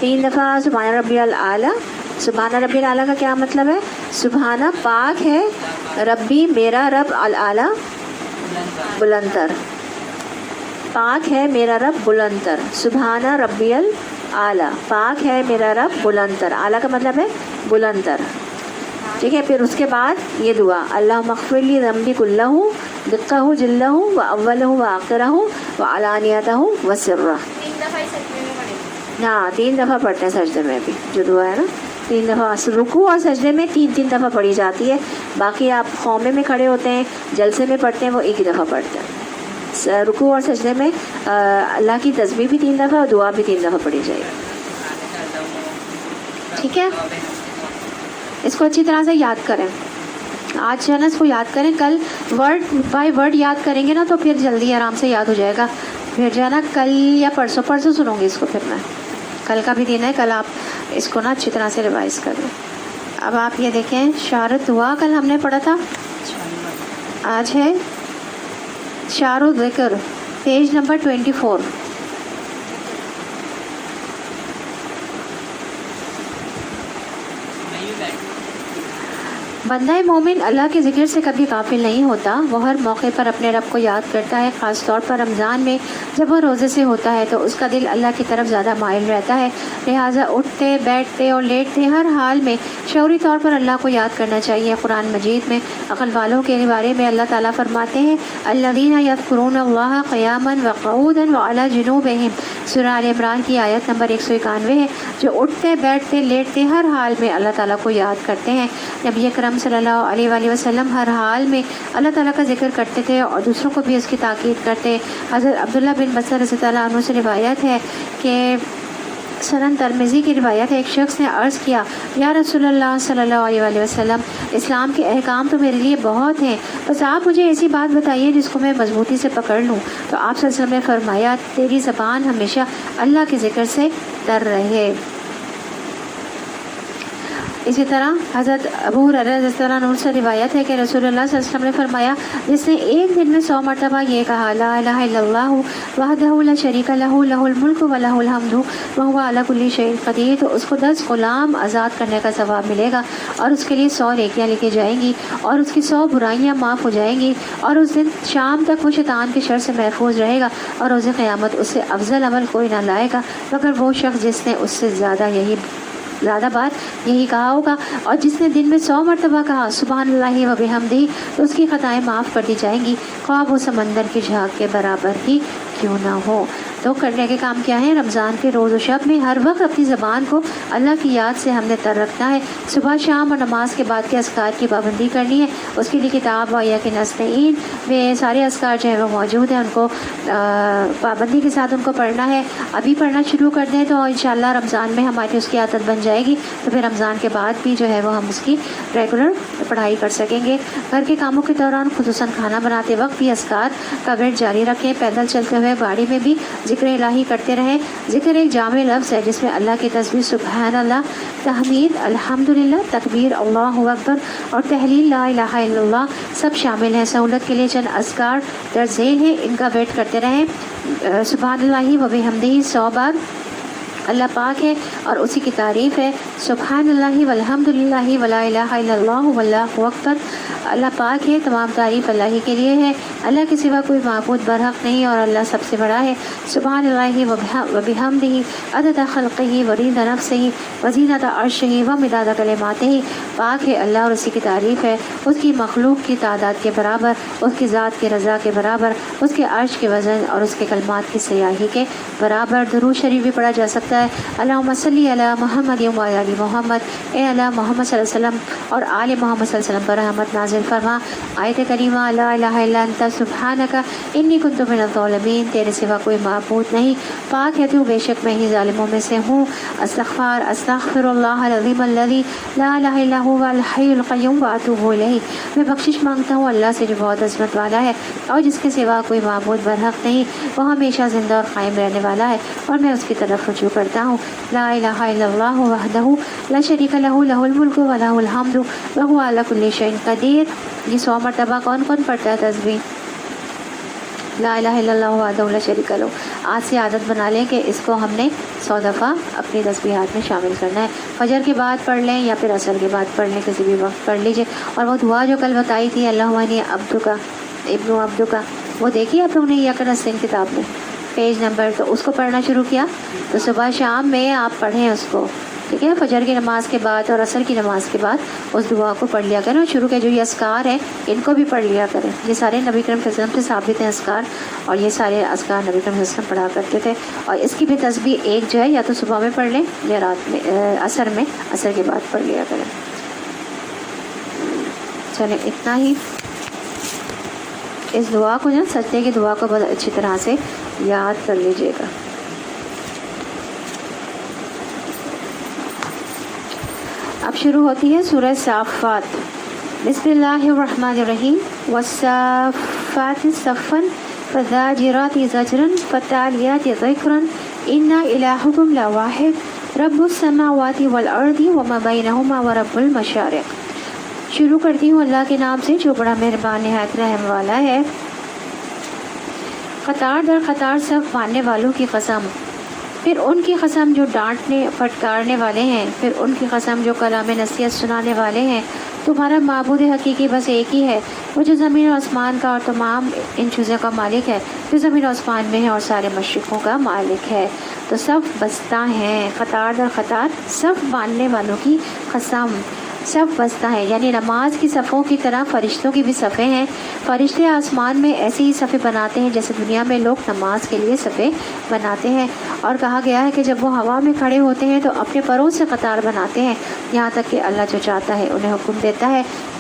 3 دفعہ سبحان ربی الاعلیٰ. سبحان ربی الاعلیٰ کا کیا مطلب ہے؟ سبحانہ پاک ہے، ربی میرا رب، الاعلیٰ بلندر. پاک ہے میرا رب بلندر. سبحانہ ربی الاعلیٰ، پاک ہے میرا رب بلندر. اعلیٰ کا مطلب ہے بلندر. ٹھیک ہے. پھر اس کے بعد یہ دعا، اللہم اغفر لی ذنبی کلہ دقہ جلہ واولہ وآخرہ وعلانیہ وسرہ. ہاں 3 دفعہ پڑھتے ہیں سجدے میں بھی، جو دعا ہے نا 3 دفعہ. رکوع اور سجدے میں 3 دفعہ پڑھی جاتی ہے. باقی آپ قومے میں کھڑے ہوتے ہیں، جلسے میں پڑھتے ہیں، وہ 1 ہی دفعہ پڑھتے ہیں. رکوع اور سجدے میں اللہ کی تسبیح بھی 3 دفعہ اور دعا بھی 3 دفعہ پڑھی جائے گی. ٹھیک ہے. اس کو اچھی طرح سے یاد کریں. آج جو ہے نا اس کو یاد کریں. کل ورڈ بائی ورڈ یاد کریں گے نا تو پھر جلدی آرام سے یاد ہو جائے گا. پھر جو ہے نا کل یا پرسوں سنوں گی اس کو. پھر میں کل کا بھی دن ہے، کل آپ اس کو نا اچھی طرح سے ریوائز کر لیں. اب آپ یہ دیکھیں شعر دعا کل ہم نے پڑھا تھا. آج ہے شعر ذکر، پیج نمبر 24. بندہ مومن اللہ کے ذکر سے کبھی غافل نہیں ہوتا. وہ ہر موقع پر اپنے رب کو یاد کرتا ہے. خاص طور پر رمضان میں جب وہ روزے سے ہوتا ہے تو اس کا دل اللہ کی طرف زیادہ مائل رہتا ہے. لہٰذا اٹھتے بیٹھتے اور لیٹتے ہر حال میں شعوری طور پر اللہ کو یاد کرنا چاہیے. قرآن مجید میں عقل والوں کے بارے میں اللہ تعالیٰ فرماتے ہیں الذین یذکرون اللہ قیاما وقعودا وعلی جنوبہم. سورہ آل عمران کی آیت نمبر 191 ہے. جو اٹھتے بیٹھتے لیٹتے ہر حال میں اللہ تعالیٰ کو یاد کرتے ہیں. نبی اکرم صلی اللہ علیہ وآلہ وسلم ہر حال میں اللہ تعالیٰ کا ذکر کرتے تھے اور دوسروں کو بھی اس کی تاکید کرتے. حضرت عبداللہ بن بصر رضی اللہ عنہ سے روایت ہے کہ سنن ترمذی کی روایت ہے، ایک شخص نے عرض کیا، یا رسول اللہ صلی اللہ علیہ وسلم، اسلام کے احکام تو میرے لیے بہت ہیں، بس آپ مجھے ایسی بات بتائیے جس کو میں مضبوطی سے پکڑ لوں۔ تو آپ صلی اللہ علیہ وسلم نے فرمایا، تیری زبان ہمیشہ اللہ کے ذکر سے تر رہے۔ اسی طرح حضرت ابو ہریرہ رضی اللہ عنہ سے روایت ہے کہ رسول اللہ صلی اللہ علیہ وسلم نے فرمایا، جس نے ایک دن میں 100 مرتبہ یہ کہا، لا الہ الا اللہ وحدہ لا شریک لہ لہ الملک و لہ الحمد وہو علی کل شیء قدیر، تو اس کو 10 غلام آزاد کرنے کا ثواب ملے گا، اور اس کے لیے 100 نیکیاں لکھی جائیں گی، اور اس کی 100 برائیاں معاف ہو جائیں گی، اور اس دن شام تک وہ شیطان کے شر سے محفوظ رہے گا، اور روز قیامت اس سے افضل عمل کوئی نہ لائے گا مگر وہ شخص جس نے اس سے زیادہ بار یہی کہا ہوگا۔ اور جس نے دن میں 100 مرتبہ کہا سبحان اللہ و بحمدہ، تو اس کی خطائیں معاف کر دی جائیں گی، خواہ وہ سمندر کی جھاگ کے برابر ہی کیوں نہ ہو۔ تو کرنے کے کام کیا ہیں؟ رمضان کے روز و شب میں ہر وقت اپنی زبان کو اللہ کی یاد سے ہم نے تر رکھنا ہے۔ صبح شام اور نماز کے بعد کے اذکار کی پابندی کرنی ہے۔ اس کے لیے کتاب ویا کے نستعین میں سارے اذکار جو ہے وہ موجود ہیں، ان کو پابندی کے ساتھ ان کو پڑھنا ہے۔ ابھی پڑھنا شروع کر دیں تو انشاءاللہ رمضان میں ہماری اس کی عادت بن جائے گی، تو پھر رمضان کے بعد بھی جو ہے وہ ہم اس کی ریگولر پڑھائی کر سکیں گے۔ گھر کے کاموں کے دوران خصوصاً کھانا بناتے وقت بھی اذکار کا ورد جاری رکھیں۔ پیدل چلتے ہوئے گاڑی میں بھی ذکر الہی کرتے رہیں۔ ذکر ایک جامع لفظ ہے جس میں اللہ کی تسبیح سبحان اللہ، تحمید الحمدللہ، تکبیر اللہ اکبر اور تحلیل لا الہ الا اللہ سب شامل ہیں۔ سہولت کے لیے چند اذکار درج ذیل ہیں، ان کا ورد کرتے رہیں۔ سبحان اللہ و بحمدہ 100 بار اللہ پاک ہے اور اسی کی تعریف ہے۔ سبحان اللہ والحمدللہ ولا الہ الا اللہ واللہ اکبر، اللہ پاک ہے، تمام تعریف اللہ ہی کے لیے ہے، اللہ کے سوا کوئی معبود برحق نہیں اور اللہ سب سے بڑا ہے۔ سبحان اللہ وبحمدہ عدد خلقہ ورضا نفسہ وزینۃ عرشہ ومداد کلماتہ، پاک ہے اللہ اور اسی کی تعریف ہے، اس کی مخلوق کی تعداد کے برابر، اس کی ذات کی رضا کے برابر، اس کے عرش کے وزن اور اس کے کلمات کی سیاہی کے برابر۔ درود شریف بھی پڑھا جا سکتا ہے، اللہم صلی علی محمد و علی آل محمد، اے اللہ محمد صلی اللہ علیہ وسلم اور آل محمد صلی اللہ علیہ وسلم پر رحمت نازل فرما۔ آیت کریمہ لا الہ الا انت سبحانک انی کنت من الظالمین، تیرے سوا کوئی معبود نہیں، پاک ہے تو، بے شک میں ہی ظالموں میں سے ہوں۔ استغفر اللہ العظیم الذی لا الہ الا هو الحی القیوم واتوب الیہ، میں بخشش مانگتا ہوں اللہ سے جو بہت عظمت والا ہے اور جس کے سوا کوئی معبود برحق نہیں، وہ ہمیشہ زندہ اور قائم رہنے والا ہے اور میں اس کی طرف رجوع کرتا ہوں۔ لا الہ الا اللہ وحدہ لا شریک لہ لہ الملک و لہ الحمد وہو علی کل شیء قدیر۔ یہ 100 مرتبہ کون کون پڑھتا ہے تسبیح لا الہ الا اللہ وحدہ لا شریک لہ؟ آج سے عادت بنا لیں کہ اس کو ہم نے 100 دفعہ اپنی تسبیحات میں شامل کرنا ہے۔ فجر کے بعد پڑھ لیں یا پھر عصر کے بعد پڑھ لیں، کسی بھی وقت پڑھ لیجئے۔ اور وہ دعا جو کل بتائی تھی اللہم انی عبدک ابن عبدک، وہ دیکھی آپ لوگوں نے یا کنستین کتاب میں پیج نمبر، تو اس کو پڑھنا شروع کیا تو صبح شام میں آپ پڑھیں اس کو، ٹھیک ہے؟ فجر کی نماز کے بعد اور عصر کی نماز کے بعد اس دعا کو پڑھ لیا کریں، اور شروع کے جو یہ اذکار ہیں ان کو بھی پڑھ لیا کریں۔ یہ سارے نبی کریم صلی اللہ علیہ وسلم سے ثابت ہیں اذکار، اور یہ سارے اذکار نبی کریم صلی اللہ علیہ وسلم پڑھا کرتے تھے۔ اور اس کی بھی تسبیح ایک جو ہے یا تو صبح میں پڑھ لیں یا رات میں عصر میں، عصر کے بعد پڑھ لیا کریں۔ چلیں اتنا ہی۔ اس دعا کو جو سجدے کی دعا کو بہت اچھی طرح سے یاد کر لیجئے گا۔ اب شروع ہوتی ہے سورہ صافات۔ بسم اللہ الرحمن الرحیم، والصافات صفا فالزاجرات زجرا فالتالیات ذکرا ان الہکم لواحد رب السماوات والارض وما بینہما ورب المشارق۔ شروع کرتی ہوں اللہ کے نام سے جو بڑا مہربان نہایت رحم والا ہے۔ قطار در قطار سب ماننے والوں کی قسم، پھر ان کی قسم جو ڈانٹنے پھٹکارنے والے ہیں، پھر ان کی قسم جو کلام نصیحت سنانے والے ہیں۔ تمہارا معبود حقیقی بس ایک ہی ہے، وہ جو زمین و آسمان کا اور تمام ان چیزوں کا مالک ہے، جو زمین و آسمان میں ہے اور سارے مشرقوں کا مالک ہے۔ تو سب بستہ ہیں، قطار در قطار سب ماننے والوں کی قسم، سب بستہ ہے، یعنی نماز کی صفوں کی طرح فرشتوں کی بھی صفیں ہیں۔ فرشتے آسمان میں ایسے ہی صفیں بناتے ہیں جیسے دنیا میں لوگ نماز کے لیے صفیں بناتے ہیں۔ اور کہا گیا ہے کہ جب وہ ہوا میں کھڑے ہوتے ہیں تو اپنے پروں سے قطار بناتے ہیں، یہاں تک کہ اللہ جو چاہتا ہے انہیں حکم دیتا ہے۔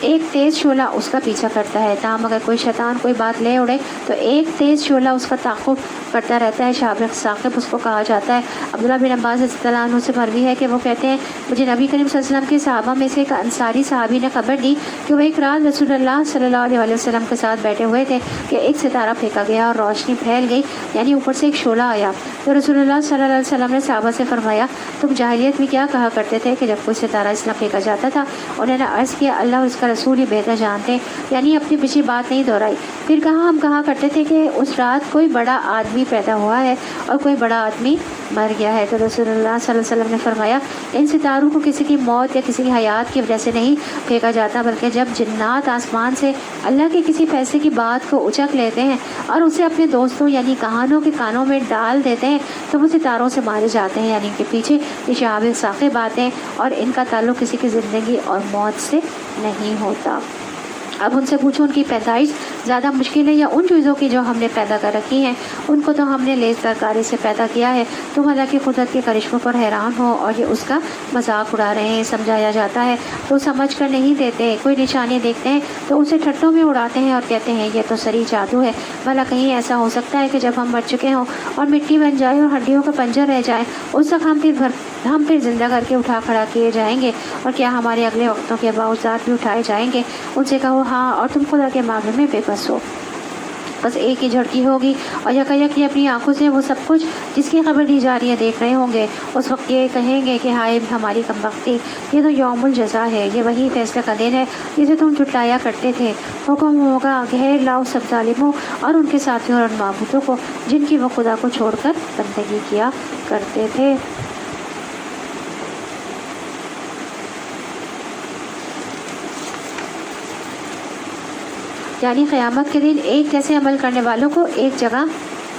ایک تیز شعلہ اس کا پیچھا کرتا ہے، تاہم اگر کوئی شیطان کوئی بات لے اڑے تو ایک تیز شعلہ اس کا تعاقب کرتا رہتا ہے۔ شہاب ثاقب اس کو کہا جاتا ہے۔ عبداللہ بن عباس رضی اللہ عنہ سے مروی ہے کہ وہ کہتے ہیں مجھے نبی کریم صلی اللہ علیہ وسلم کے صحابہ میں سے ایک انصاری صحابی نے خبر دی کہ وہ ایک رات رسول اللہ صلی اللہ علیہ وسلم کے ساتھ بیٹھے ہوئے تھے کہ ایک ستارہ پھینکا گیا اور روشنی پھیل گئی، یعنی اوپر سے ایک شعلہ آیا۔ تو رسول اللہ صلی اللہ علیہ وسلم نے صحابہ سے فرمایا تم جاہلیت میں کیا کہا کرتے تھے کہ جب کوئی ستارہ اس طرح پھینکا جاتا تھا؟ انہوں نے عرض کیا اللہ اور اس کا رسول ہی بہتر جانتے، یعنی اپنی پچھلی بات نہیں دہرائی۔ پھر کہا ہم کہا کرتے تھے کہ اس رات کوئی بڑا آدمی پیدا ہوا ہے اور کوئی بڑا آدمی مر گیا ہے۔ تو رسول اللہ صلی اللہ علیہ وسلم نے فرمایا ان ستاروں کو کسی کی موت یا کسی کی حیات کی وجہ سے نہیں پھینکا جاتا، بلکہ جب جنات آسمان سے اللہ کے کسی فیصلے کی بات کو اچک لیتے ہیں اور اسے اپنے دوستوں یعنی کہانوں کے کانوں میں ڈال دیتے ہیں تو وہ ستاروں سے مارے جاتے ہیں، یعنی ان کے پیچھے یہ شہاب ثاقب آتے ہیں اور ان کا تعلق کسی کی زندگی اور موت سے نہیں ہوتا۔ اب ان سے پوچھو ان کی پیدائش زیادہ مشکل ہے یا ان چیزوں کی جو ہم نے پیدا کر رکھی ہیں؟ ان کو تو ہم نے لیز ترکاری سے پیدا کیا ہے۔ تم اللہ کی قدرت کے کرشموں پر حیران ہو اور یہ اس کا مذاق اڑا رہے ہیں۔ سمجھایا جاتا ہے تو سمجھ کر نہیں دیتے، کوئی نشانی دیکھتے ہیں تو اسے ٹھٹوں میں اڑاتے ہیں اور کہتے ہیں یہ تو سری جادو ہے۔ بھلا کہیں ایسا ہو سکتا ہے کہ جب ہم مر چکے ہوں اور مٹی بن جائے اور ہڈیوں کا پنجر رہ جائے اس وقت ہم پھر زندہ کر کے اٹھا کھڑا کیے جائیں گے؟ اور کیا ہمارے اگلے وقتوں کے باوجات بھی اٹھائے جائیں گے؟ ان سے کہو ہاں، اور تم خدا کے معاملے میں بے بس ہو۔ بس ایک ہی جھڑکی ہوگی اور یکایک یہ اپنی آنکھوں سے وہ سب کچھ جس کی خبر دی جا رہی ہے دیکھ رہے ہوں گے۔ اس وقت یہ کہیں گے کہ ہائے ہماری کمبختی، یہ تو یوم الجزا ہے، یہ وہی فیصلے کا دن ہے جسے تم جھٹلایا کرتے تھے۔ حکم ہوگا گھیر لاؤ سب ظالموں اور ان کے ساتھیوں اور معبودوں کو جن کی وہ خدا کو چھوڑ کر بندگی کیا کرتے تھے۔ یعنی قیامت کے دن ایک جیسے عمل کرنے والوں کو ایک جگہ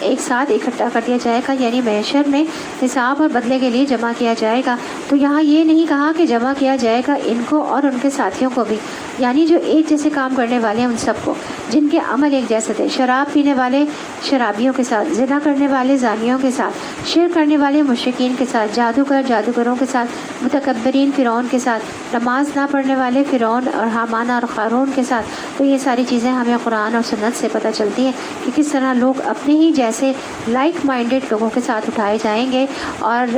ایک ساتھ اکٹھا کر دیا جائے گا، یعنی محشر میں حساب اور بدلے کے لیے جمع کیا جائے گا۔ تو یہاں یہ نہیں کہا کہ جمع کیا جائے گا ان کو اور ان کے ساتھیوں کو بھی، یعنی جو ایک جیسے کام کرنے والے ہیں ان سب کو، جن کے عمل ایک جیسے تھے، شراب پینے والے شرابیوں کے ساتھ، زنا کرنے والے زانیوں کے ساتھ، شرک کرنے والے مشرکین کے ساتھ، جادوگر جادوگروں کے ساتھ، متکبرین فرعون کے ساتھ، نماز نہ پڑھنے والے فرعون اور حامان اور قارون کے ساتھ۔ تو یہ ساری چیزیں ہمیں قرآن اور سنت سے پتہ چلتی ہیں کہ کس طرح لوگ اپنے ہی جیسے لائک مائنڈڈ لوگوں کے ساتھ اٹھائے جائیں گے، اور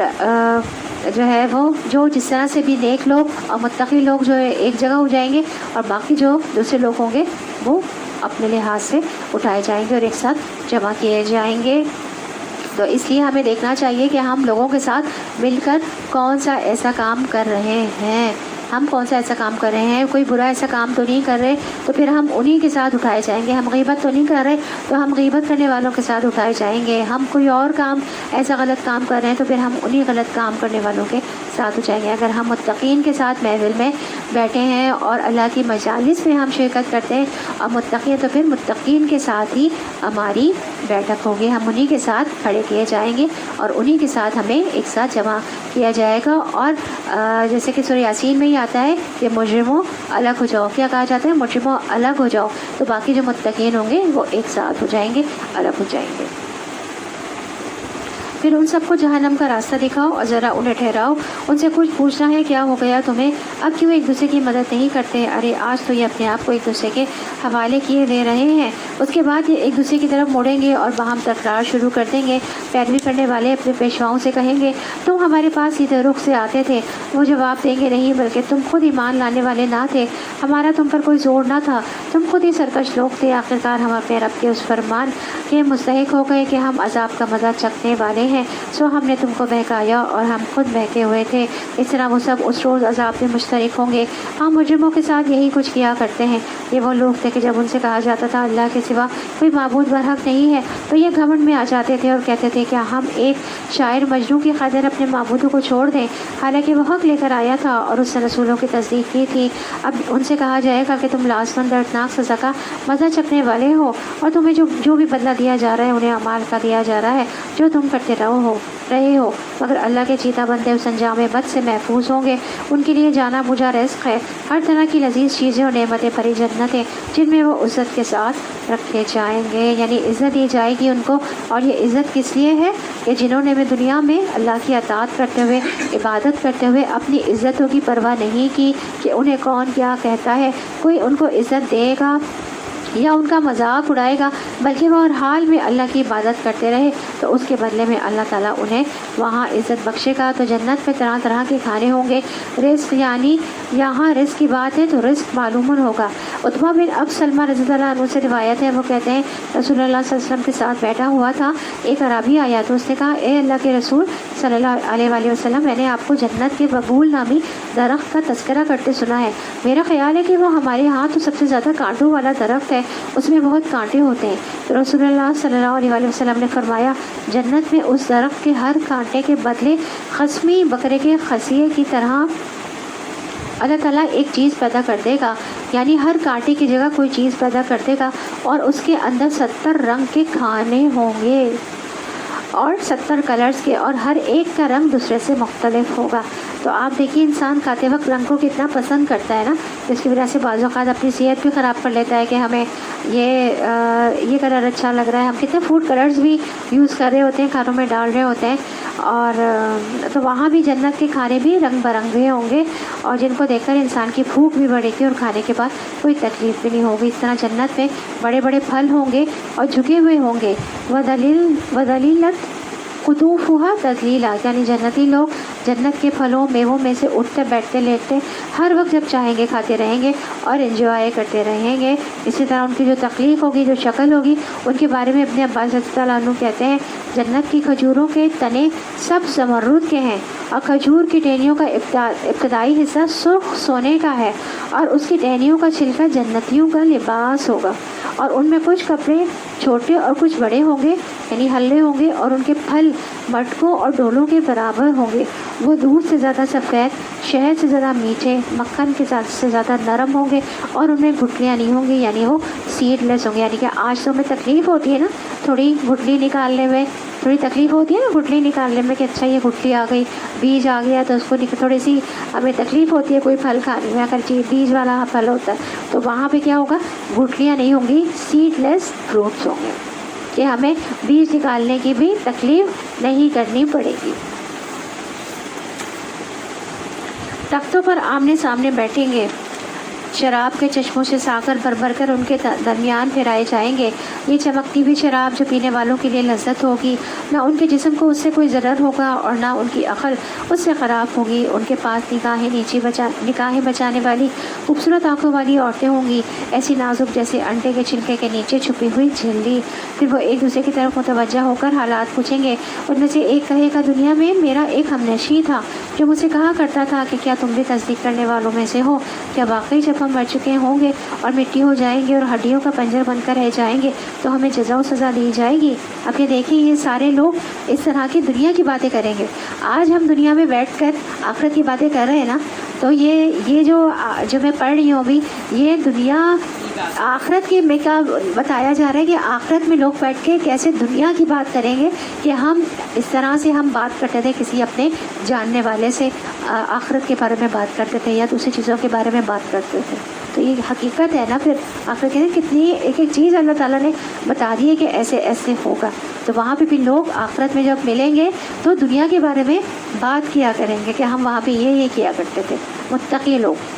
جو ہے وہ جو جس طرح سے بھی نیک لوگ اور متقی لوگ جو ہے ایک جگہ ہو جائیں گے، اور باقی جو دوسرے لوگ ہوں گے وہ اپنے لحاظ سے اٹھائے جائیں گے اور ایک ساتھ جمع کیے جائیں گے۔ تو اس لیے ہمیں دیکھنا چاہیے کہ ہم لوگوں کے ساتھ مل کر کون سا ایسا کام کر رہے ہیں، ہم کون سا ایسا کام کر رہے ہیں۔ کوئی برا ایسا کام تو نہیں کر رہے تو پھر ہم انہی کے ساتھ اٹھائے جائیں گے۔ ہم غیبت تو نہیں کر رہے تو ہم غیبت کرنے والوں کے ساتھ اٹھائے جائیں گے۔ ہم کوئی اور کام ایسا غلط کام کر رہے ہیں تو پھر ہم انہی غلط کام کرنے والوں کے ساتھ اٹھائیں گے۔ اگر ہم متقین کے ساتھ محفل میں بیٹھے ہیں اور اللہ کی مجالس میں ہم شرکت کرتے ہیں اور متقی تو پھر متقین کے ساتھ ہی ہماری بیٹھک ہوگی، ہم انہی کے ساتھ کھڑے کیے جائیں گے اور انہی کے ساتھ ہمیں ایک ساتھ جمع کیا جائے گا۔ اور جیسے کہ سورہ یاسین میں ہی آتا ہے کہ مجرموں الگ ہو جاؤ، کیا کہا جاتا ہے؟ مجرموں الگ ہو جاؤ، تو باقی جو متقین ہوں گے وہ ایک ساتھ ہو جائیں گے، الگ ہو جائیں گے۔ پھر ان سب کو جہنم کا راستہ دکھاؤ اور ذرا انہیں ٹھہراؤ، ان سے کچھ پوچھنا ہے کیا ہو گیا تمہیں، اب کیوں ایک دوسرے کی مدد نہیں کرتے؟ ارے آج تو یہ اپنے آپ کو ایک دوسرے کے حوالے کیے دے رہے ہیں، اس کے بعد یہ ایک دوسرے کی طرف مڑیں گے اور باہم تکرار شروع کر دیں گے۔ پیروی کرنے والے اپنے پیشواؤں سے کہیں گے تم ہمارے پاس سیدھے رخ سے آتے تھے، وہ جواب دیں گے نہیں، بلکہ تم خود ایمان لانے والے نہ تھے، ہمارا تم پر کوئی زور نہ تھا، تم خود ہی سرکش لوگ تھے۔ آخرکار ہم اپنے رب کے اس فرمان کے مستحق ہو گئے کہ ہم عذاب کا مزہ چکھنے والے ہیں، سو ہم نے تم کو بہکایا اور ہم خود بہکے ہوئے تھے۔ اس طرح وہ سب اس روز عذاب میں مشترک ہوں گے۔ ہم مجرموں کے ساتھ یہی کچھ کیا کرتے ہیں۔ یہ وہ لوگ تھے کہ جب ان سے کہا جاتا تھا اللہ کے سوا کوئی معبود برحق نہیں ہے تو یہ گھمنڈ میں آ جاتے تھے اور کہتے تھے کیا ہم ایک شاعر مجنوں کی خاطر اپنے معبودوں کو چھوڑ دیں، حالانکہ وہ حق لے کر آیا تھا اور اس نے رسولوں کی تصدیق کی تھی۔ اب ان سے کہا جائے گا کہ تم لازماً دردناک سزا کا مزہ چکھنے والے ہو اور تمہیں جو بھی بدلہ دیا جا رہا ہے انہیں اعمال کا دیا جا رہا ہے جو تم کرتے رہے ہو، مگر اللہ کے چیتا بندے اس انجام بد سے محفوظ ہوں گے۔ ان کے لیے جانا بجھا رزق ہے، ہر طرح کی لذیذ چیزیں اور نعمتیں بھری جنتیں جن میں وہ عزت کے ساتھ رکھے جائیں گے، یعنی عزت دی جائے گی ان کو۔ اور یہ عزت کس لیے ہے کہ جنہوں نے بھی دنیا میں اللہ کی اطاعت کرتے ہوئے، عبادت کرتے ہوئے اپنی عزتوں کی پرواہ نہیں کی کہ انہیں کون کیا کہتا ہے، کوئی ان کو عزت دے گا یا ان کا مذاق اڑائے گا، بلکہ وہ ہر حال میں اللہ کی عبادت کرتے رہے تو اس کے بدلے میں اللہ تعالیٰ انہیں وہاں عزت بخشے گا۔ تو جنت میں طرح طرح کے کھانے ہوں گے۔ رزق یعنی یہاں رزق کی بات ہے تو رزق معلوم ہوگا۔ عتبہ بن اب سلمہ رضی اللہ عنہ سے روایت ہے، وہ کہتے ہیں رسول اللہ صلی اللہ علیہ وسلم کے ساتھ بیٹھا ہوا تھا، ایک اعرابی آیا تو اس نے کہا اے اللہ کے رسول صلی اللہ علیہ وآلہ وسلم، میں نے آپ کو جنت کے ببول نامی درخت کا تذکرہ کرتے سنا ہے، میرا خیال ہے کہ وہ ہمارے ہاں تو سب سے زیادہ کانٹوں والا درخت ہے، اس میں بہت کانٹے ہوتے ہیں۔ تو رسول اللہ صلی اللہ علیہ وآلہ وسلم نے فرمایا جنت میں اس درخت کے ہر کانٹے کے بدلے خصمی بکرے کے خصیے کی طرح اللہ تعالیٰ ایک چیز پیدا کر دے گا، یعنی ہر کانٹے کی جگہ کوئی چیز پیدا کر دے گا، اور اس کے اندر 70 رنگ کے کھانے ہوں گے اور 70 کلرز کے، اور ہر ایک کا رنگ دوسرے سے مختلف ہوگا۔ تو آپ دیکھیے انسان کھاتے وقت رنگ کو کتنا پسند کرتا ہے نا، جس کی وجہ سے بعض اوقات اپنی صحت بھی خراب کر لیتا ہے کہ ہمیں یہ کلر اچھا لگ رہا ہے، ہم کتنے فوڈ کلرز بھی یوز کر رہے ہوتے ہیں، کھانوں میں ڈال رہے ہوتے ہیں، اور تو وہاں بھی جنت کے کھانے بھی رنگ برنگے ہوں گے، اور جن کو دیکھ کر انسان کی بھوک بھی بڑھے گی اور کھانے کے بعد کوئی تکلیف بھی نہیں ہوگی۔ اس طرح جنت میں بڑے بڑے پھل ہوں گے اور جھکے ہوئے ہوں گے، وَذَلِلَتْ قُطُوفُهَا تَذْلِيلًا، یعنی جنتی لوگ جنت کے پھلوں میووں میں سے اٹھتے بیٹھتے لیٹتے ہر وقت جب چاہیں گے کھاتے رہیں گے اور انجوائے کرتے رہیں گے۔ اسی طرح ان کی جو تخلیق ہوگی، جو شکل ہوگی، ان کے بارے میں ابن عباس رضی اللہ عنہ کہتے ہیں جنت کی کھجوروں کے تنے سب زمرد کے ہیں، اور کھجور کی ٹہنیوں کا ابتدائی حصہ سرخ سونے کا ہے، اور اس کی ٹہنیوں کا چھلکا جنتیوں کا لباس ہوگا، اور ان میں کچھ کپڑے چھوٹے اور کچھ بڑے ہوں گے، یعنی ہلے ہوں گے، اور ان کے پھل مٹکوں اور ڈولوں کے برابر ہوں گے۔ وہ دودھ سے زیادہ سفید، شہد سے زیادہ میٹھے، مکھن کے سے زیادہ نرم ہوں گے، اور ان میں گٹلیاں نہیں ہوں گی، یعنی وہ سیڈ لیس ہوں گے۔ یعنی کہ آج تو ہمیں تکلیف ہوتی ہے نا تھوڑی گٹلی نکالنے میں، تھوڑی تکلیف ہوتی ہے نا گٹلی نکالنے میں کہ اچھا یہ گٹلی آ گئی، بیج آ گیا تو اس کو تھوڑی سی ہمیں تکلیف ہوتی ہے کوئی پھل کھانے میں، اگر بیج والا پھل ہوتا ہے تو وہاں پہ کیا ہوگا، گٹلیاں نہیں ہوں گی، سیڈ لیس فروٹس ہوں گے کہ ہمیں بیج نکالنے کی بھی تکلیف نہیں کرنی پڑے گی۔ تختوں پر آمنے سامنے بیٹھیں گے، شراب کے چشموں سے ساغر بھر بھر کر ان کے درمیان پھیرائے جائیں گے۔ یہ چمکتی ہوئی شراب جو پینے والوں کے لیے لذت ہوگی، نہ ان کے جسم کو اس سے کوئی ضرر ہوگا اور نہ ان کی عقل اس سے خراب ہوگی۔ ان کے پاس نگاہیں بچانے والی خوبصورت آنکھوں والی عورتیں ہوں گی، ایسی نازک جیسے انڈے کے چھلکے کے نیچے چھپی ہوئی جھلی۔ پھر وہ ایک دوسرے کی طرف متوجہ ہو کر حالات پوچھیں گے۔ ان میں سے ایک کہے گا دنیا میں میرا ایک ہمنشیں تھا جو مجھ سے کہا کرتا تھا کہ کیا تم بھی تصدیق کرنے والوں میں سے ہو؟ کیا واقعی جب ہم مر چکے ہوں گے اور مٹی ہو جائیں گے اور ہڈیوں کا پنجر بن کر رہ جائیں گے تو ہمیں جزا و سزا دی جائے گی؟ اب یہ دیکھیں یہ سارے لوگ اس طرح کی دنیا کی باتیں کریں گے۔ آج ہم دنیا میں بیٹھ کر آخرت کی باتیں کر رہے ہیں نا، تو یہ جو میں پڑھ رہی ہوں ابھی، یہ دنیا آخرت کی میں کیا بتایا جا رہا ہے کہ آخرت میں لوگ بیٹھ کے کیسے دنیا کی بات کریں گے کہ ہم اس طرح سے ہم بات کرتے تھے کسی اپنے جاننے والے سے، آخرت کے بارے میں بات کرتے تھے یا دوسری چیزوں کے بارے میں بات کرتے تھے۔ تو یہ حقیقت ہے نا، پھر آخرت کے کتنی ایک ایک چیز اللہ تعالیٰ نے بتا دی ہے کہ ایسے ایسے ہوگا۔ تو وہاں پہ بھی لوگ آخرت میں جب ملیں گے تو دنیا کے بارے میں بات کیا کریں گے کہ ہم وہاں پہ یہ کیا کرتے تھے۔ متقی لوگ،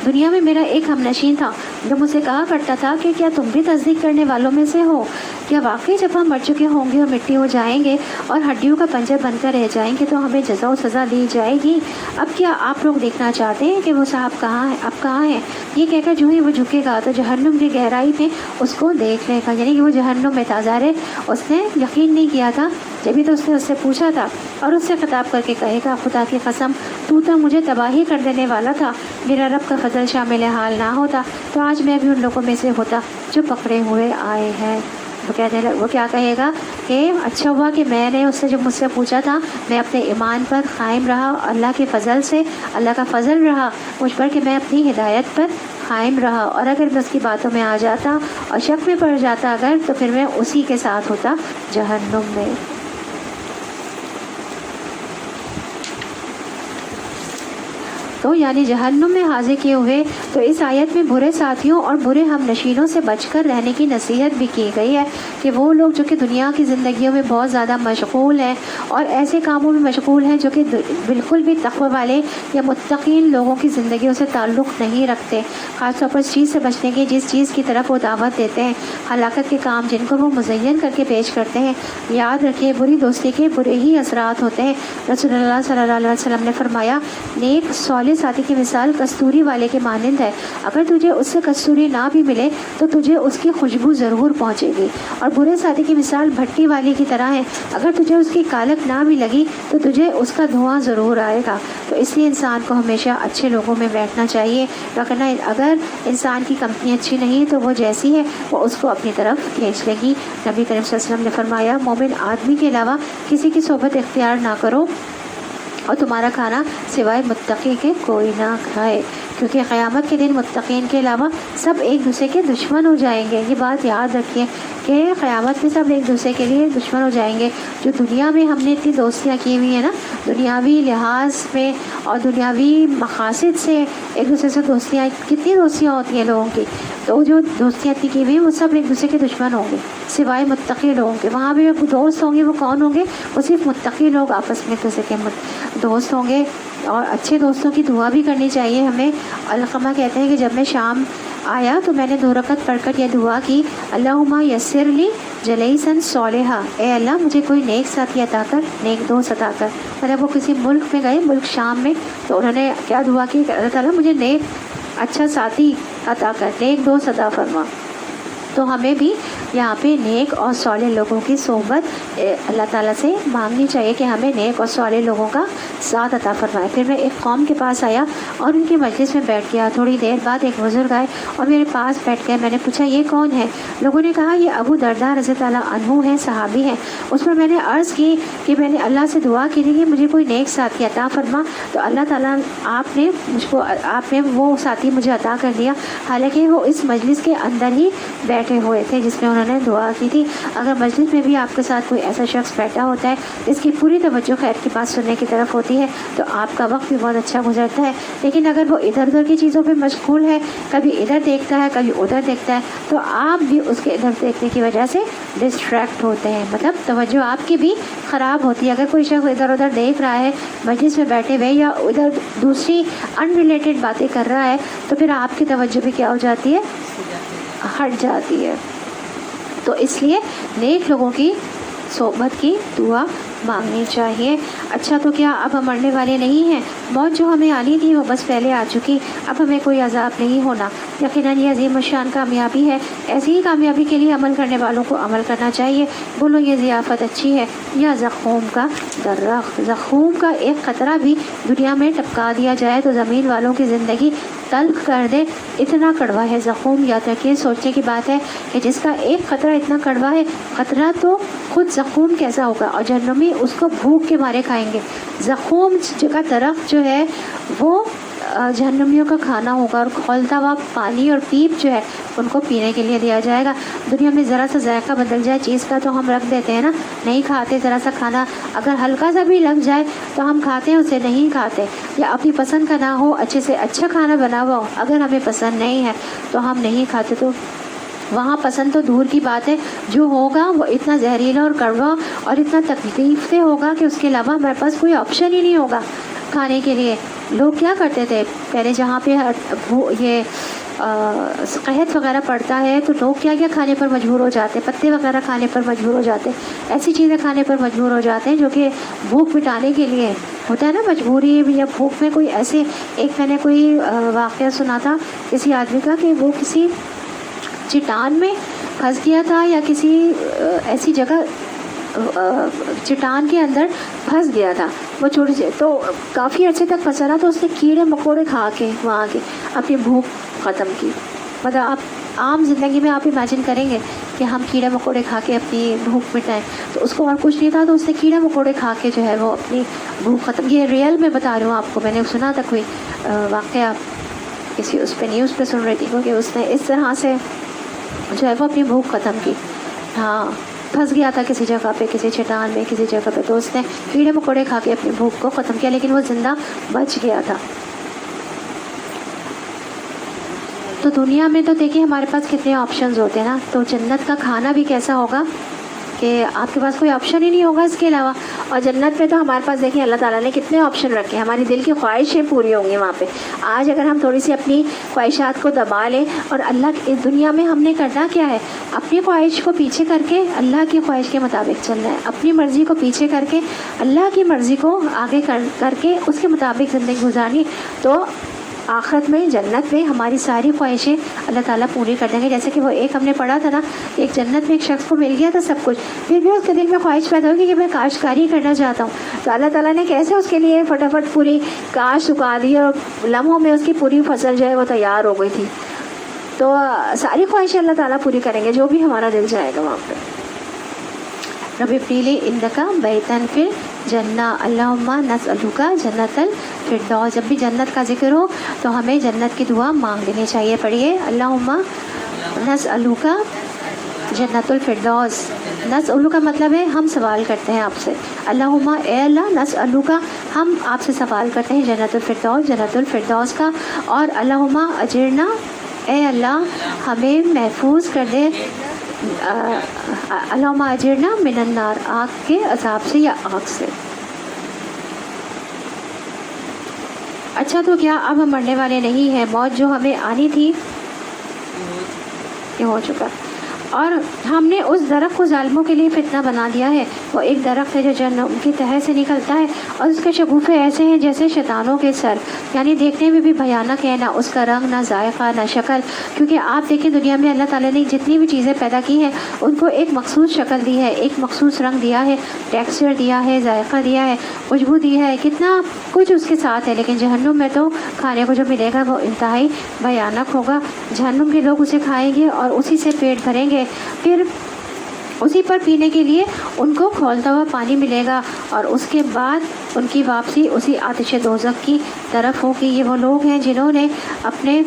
دنیا میں میرا ایک ہمنشین تھا جو مجھ سے کہا کرتا تھا کہ کیا تم بھی تصدیق کرنے والوں میں سے ہو؟ کیا واقعی جب ہم مر چکے ہوں گے اور مٹی ہو جائیں گے اور ہڈیوں کا پنجر بن کر رہ جائیں گے تو ہمیں جزا و سزا دی جائے گی؟ اب کیا آپ لوگ دیکھنا چاہتے ہیں کہ وہ صاحب کہاں ہے، اب کہاں ہے؟ یہ کہہ کر جو ہی وہ جھکے گا تو جہنم کی گہرائی میں اس کو دیکھ لے گا، یعنی کہ وہ جہنم میں تھا، ظاہر ہے اس نے یقین نہیں کیا تھا، جبھی تو اس نے اس سے پوچھا تھا، اور اس سے خطاب کر کے کہے گا خدا کی قسم تو مجھے تباہی کر دینے والا تھا، میرا رب کا فضل شامل حال نہ ہوتا تو آج میں بھی ان لوگوں میں سے ہوتا جو پکڑے ہوئے آئے ہیں۔ وہ کیا کہے گا کہ اچھا ہوا کہ میں نے اس سے جو مجھ سے پوچھا تھا میں اپنے ایمان پر قائم رہا، اللہ کے فضل سے اللہ کا فضل رہا مجھ پر کہ میں اپنی ہدایت پر قائم رہا، اور اگر میں اس کی باتوں میں آ جاتا اور شک میں پڑ جاتا اگر، تو پھر میں اسی کے ساتھ ہوتا جہنم میں۔ تو یعنی جہنم میں حاضر کیے ہوئے. تو اس آیت میں برے ساتھیوں اور برے ہم نشینوں سے بچ کر رہنے کی نصیحت بھی کی گئی ہے کہ وہ لوگ جو کہ دنیا کی زندگیوں میں بہت زیادہ مشغول ہیں اور ایسے کاموں میں مشغول ہیں جو کہ بالکل بھی تقوی والے یا متقین لوگوں کی زندگیوں سے تعلق نہیں رکھتے، خاص طور پر اس چیز سے بچنے کی جس چیز کی طرف وہ دعوت دیتے ہیں، ہلاکت کے کام جن کو وہ مزین کر کے پیش کرتے ہیں. یاد رکھیے بری دوستی کے برے ہی اثرات ہوتے ہیں. رسول اللہ صلی اللہ علیہ وسلم نے فرمایا نیک صالح ساتھی کی مثال کستوری والے کے مانند ہے. اگر تجھے اس سے کستوری نہ بھی ملے تو تجھے اس کی خوشبو ضرور پہنچے گی. اور برے ساتھی کی مثال بھٹی والی کی طرح ہے، اگر تجھے اس کی کالک نہ بھی لگی تو تجھے اس کا دھواں ضرور آئے گا. تو اس لیے انسان کو ہمیشہ اچھے لوگوں میں بیٹھنا چاہیے، وگرنہ اگر انسان کی کمپنی اچھی نہیں تو وہ جیسی ہے وہ اس کو اپنی طرف کھینچ لے گی. نبی کریم صلی اللہ علیہ وسلم نے فرمایا مومن آدمی کے علاوہ کسی کی صحبت اختیار نہ کرو اور تمہارا کھانا سوائے متقی کے کوئی نہ کھائے، کیونکہ قیامت کے دن متقین کے علاوہ سب ایک دوسرے کے دشمن ہو جائیں گے. یہ بات یاد رکھیے کہ قیامت میں سب ایک دوسرے کے لیے دشمن ہو جائیں گے. جو دنیا میں ہم نے اتنی دوستیاں کی ہوئی ہیں نا، دنیاوی لحاظ میں اور دنیاوی مقاصد سے ایک دوسرے سے دوستیاں، کتنی دوستیاں ہوتی ہیں لوگوں کی، تو جو دوستیاں اتنی کی ہوئی ہیں وہ سب ایک دوسرے کے دشمن ہوں گے سوائے متقی لوگوں کے. وہاں بھی جو دوست ہوں گے وہ کون ہوں گے؟ وہ صرف متقی لوگ آپس میں ایک دوسرے کے دوست ہوں گے. اور اچھے دوستوں کی دعا بھی کرنی چاہیے ہمیں. علقمہ کہتے ہیں کہ جب میں شام آیا تو میں نے 2 رکعت پڑھ کر یہ دعا کی اللہم یسر لی جلیسن صالحہ، اے اللہ مجھے کوئی نیک ساتھی عطا کر، نیک دوست عطا کر. مطلب وہ کسی ملک میں گئے، ملک شام میں، تو انہوں نے کیا دعا کی کہ اللہ تعالیٰ مجھے نیک اچھا ساتھی عطا کر، نیک دوست عطا فرما. تو ہمیں بھی یہاں پہ نیک اور صالح لوگوں کی صحبت اللہ تعالیٰ سے مانگنی چاہیے کہ ہمیں نیک اور صالح لوگوں کا ساتھ عطا فرمائے. پھر میں ایک قوم کے پاس آیا اور ان کی مجلس میں بیٹھ گیا. تھوڑی دیر بعد ایک بزرگ آئے اور میرے پاس بیٹھ گئے. میں نے پوچھا یہ کون ہے؟ لوگوں نے کہا یہ ابو درداء رضی اللہ عنہ ہیں، صحابی ہیں. اس پر میں نے عرض کی کہ میں نے اللہ سے دعا کی تھی کہ مجھے کوئی نیک ساتھی عطا فرما، تو اللہ تعالیٰ آپ نے وہ ساتھی مجھے عطا کر دیا، حالانکہ وہ اس مجلس کے اندر ہی بیٹھے ہوئے تھے جس میں انہوں نے دعا کی تھی. اگر مجلس میں بھی آپ کے ساتھ کوئی ایسا شخص بیٹھا ہوتا ہے جس کی پوری توجہ خیر کی بات سننے کی طرف ہوتی ہے تو آپ کا وقت بھی بہت اچھا گزرتا ہے. لیکن اگر وہ ادھر ادھر کی چیزوں پہ مشغول ہے، کبھی ادھر دیکھتا ہے کبھی ادھر دیکھتا ہے، تو آپ بھی اس کے ادھر دیکھنے کی وجہ سے ڈسٹریکٹ ہوتے ہیں، مطلب توجہ آپ کی بھی خراب ہوتی ہے. اگر کوئی شخص ادھر ادھر دیکھ رہا ہے مجلس میں بیٹھے ہوئے یا ادھر دوسری ان ریلیٹڈ باتیں کر رہا ہے تو پھر آپ کی توجہ بھی کیا ہو جاتی ہے؟ ہٹ جاتی ہے. تو اس لیے نیک لوگوں کی صحبت کی دعا مانگنی چاہیے. اچھا تو کیا اب ہم مرنے والے نہیں ہیں؟ موت جو ہمیں آنی تھی وہ بس پہلے آ چکی، اب ہمیں کوئی عذاب نہیں ہونا. یقیناً یہ عظیم الشان کامیابی ہے. ایسی ہی کامیابی کے لیے عمل کرنے والوں کو عمل کرنا چاہیے. بولو یہ ضیافت اچھی ہے یا زخوم کا درخت؟ زخوم کا ایک قطرہ بھی دنیا میں ٹپکا دیا جائے تو زمین والوں کی زندگی تلخ کر دے، اتنا کڑوا ہے زخوم. یاد رکھیے سوچنے کی بات ہے کہ جس کا ایک قطرہ اتنا کڑوا ہے، قطرہ تو خود زخوم کیسا ہوگا، اور جہنمی اس کو بھوک کے مارے کھائیں گے. زخوم کا درخت جو ہے وہ جہنمیوں کا کھانا ہوگا، اور کھولتا ہوا پانی اور پیپ جو ہے ان کو پینے کے لیے دیا جائے گا. دنیا میں ذرا سا ذائقہ بدل جائے چیز کا تو ہم رکھ دیتے ہیں نا، نہیں کھاتے. ذرا سا کھانا اگر ہلکا سا بھی لگ جائے تو ہم کھاتے ہیں، اسے نہیں کھاتے. یا اپنی پسند کا نہ ہو، اچھے سے اچھا کھانا بنا ہوا ہو، اگر ہمیں پسند نہیں ہے تو ہم نہیں کھاتے. تو وہاں پسند تو دور کی بات ہے، جو ہوگا وہ اتنا زہریلا اور کڑوا اور اتنا تکلیف دہ ہوگا کہ اس کے علاوہ ہمارے پاس کوئی آپشن ہی نہیں ہوگا کھانے کے لیے. لوگ کیا کرتے تھے پہلے، جہاں پہ یہ قحط وغیرہ پڑتا ہے تو لوگ کیا کیا کھانے پر مجبور ہو جاتے ہیں، پتے وغیرہ کھانے پر مجبور ہو جاتے ہیں، ایسی چیزیں کھانے پر مجبور ہو جاتے ہیں جو کہ بھوک مٹانے کے لیے ہوتا ہے نا، مجبوری یا بھوک میں. کوئی ایسے ایک میں نے کوئی واقعہ سنا تھا کسی آدمی کا کہ وہ کسی چٹان میں پھنس گیا تھا یا کسی ایسی جگہ چٹان کے اندر پھنس گیا تھا. وہ چھوٹی سی تو کافی عرصے تک پھنسا رہا تو اس نے کیڑے مکوڑے کھا کے وہاں کے اپنی بھوک ختم کی. مطلب آپ عام زندگی میں آپ امیجن کریں گے کہ ہم کیڑے مکوڑے کھا کے اپنی بھوک مٹائیں، تو اس کو اور کچھ نہیں تھا تو اس نے کیڑے مکوڑے کھا کے جو ہے وہ اپنی بھوک ختم. یہ ریئل میں بتا رہی ہوں آپ کو، میں نے سنا تھا کوئی واقعہ کسی اس پہ نیوز پہ سن رہی تھی کہ اس نے اس طرح سے جو ہے وہ اپنی بھوک ختم کی. ہاں پھنس گیا تھا کسی جگہ پہ، کسی چٹان میں کسی جگہ پہ، تو اس نے کیڑے مکوڑے کھا کے اپنی بھوک کو ختم کیا، لیکن وہ زندہ بچ گیا تھا. تو دنیا میں تو دیکھیے ہمارے پاس کتنے آپشنز ہوتے ہیں نا، تو جنت کا کھانا بھی کیسا ہوگا کہ آپ کے پاس کوئی آپشن ہی نہیں ہوگا اس کے علاوہ. اور جنت پہ تو ہمارے پاس دیکھیں اللہ تعالیٰ نے کتنے آپشن رکھے ہیں، ہماری دل کی خواہشیں پوری ہوں گی وہاں پہ. آج اگر ہم تھوڑی سی اپنی خواہشات کو دبا لیں، اور اللہ اس دنیا میں ہم نے کرنا کیا ہے، اپنی خواہش کو پیچھے کر کے اللہ کی خواہش کے مطابق چلنا ہے، اپنی مرضی کو پیچھے کر کے اللہ کی مرضی کو آگے کر کے اس کے مطابق زندگی گزارنی. تو آخرت میں جنت میں ہماری ساری خواہشیں اللہ تعالیٰ پوری کر دیں گے. جیسے کہ وہ ایک ہم نے پڑھا تھا نا، ایک جنت میں ایک شخص کو مل گیا تھا سب کچھ، پھر بھی اس کے دل میں خواہش پیدا ہوگی کہ میں کاشتکاری کرنا چاہتا ہوں. تو اللہ تعالیٰ نے کیسے اس کے لیے فٹافٹ پوری کاشت اگا دی، اور لمحوں میں اس کی پوری فصل جو ہے وہ تیار ہو گئی تھی. تو ساری خواہشیں اللہ تعالیٰ پوری کریں گے، جو بھی ہمارا دل جائے گا وہاں پہ. رب ابنی لی عندک بیتن فی الجنہ اللہم نسألک جنت الفردوس. جب بھی جنت کا ذکر ہو تو ہمیں جنت کی دعا مانگ لینی چاہیے. پڑھیے اللہم نسألک جنت الفردوس. نسألک کا مطلب ہے ہم سوال کرتے ہیں آپ سے. اللہم اے اللہ، نسألک ہم آپ سے سوال کرتے ہیں جنت الفردوس، جنت الفردوس کا. اور اللہم اجرنا، اے اللہ ہمیں محفوظ کر دے، اللہم اجرنا من النار، آگ کے عذاب سے یا آگ سے. اچھا تو کیا اب ہم مرنے والے نہیں ہیں؟ موت جو ہمیں آنی تھی یہ ہو چکا. اور ہم نے اس درخت کو ظالموں کے لیے فتنہ بنا دیا ہے. وہ ایک درخت ہے جو جہنم کی تہہ سے نکلتا ہے، اور اس کے شگوفے ایسے ہیں جیسے شیطانوں کے سر، یعنی دیکھنے میں بھی بھیانک ہے، نہ اس کا رنگ، نہ ذائقہ، نہ شکل. کیونکہ آپ دیکھیں دنیا میں اللہ تعالیٰ نے جتنی بھی چیزیں پیدا کی ہیں ان کو ایک مخصوص شکل دی ہے، ایک مخصوص رنگ دیا ہے، ٹیکسچر دیا ہے، ذائقہ دیا ہے، خوشبو دی ہے، کتنا کچھ اس کے ساتھ ہے. لیکن جہنم میں تو کھانے کو جو ملے گا وہ انتہائی بھیانک ہوگا. جہنم کے لوگ اسے کھائیں گے اور اسی سے پیٹ بھریں گے، پھر اسی پر پینے کے لیے ان کو کھولتا ہوا پانی ملے گا، اور اس کے بعد ان کی واپسی اسی آتش دوزخ کی طرف ہوگی. یہ وہ لوگ ہیں جنہوں نے اپنے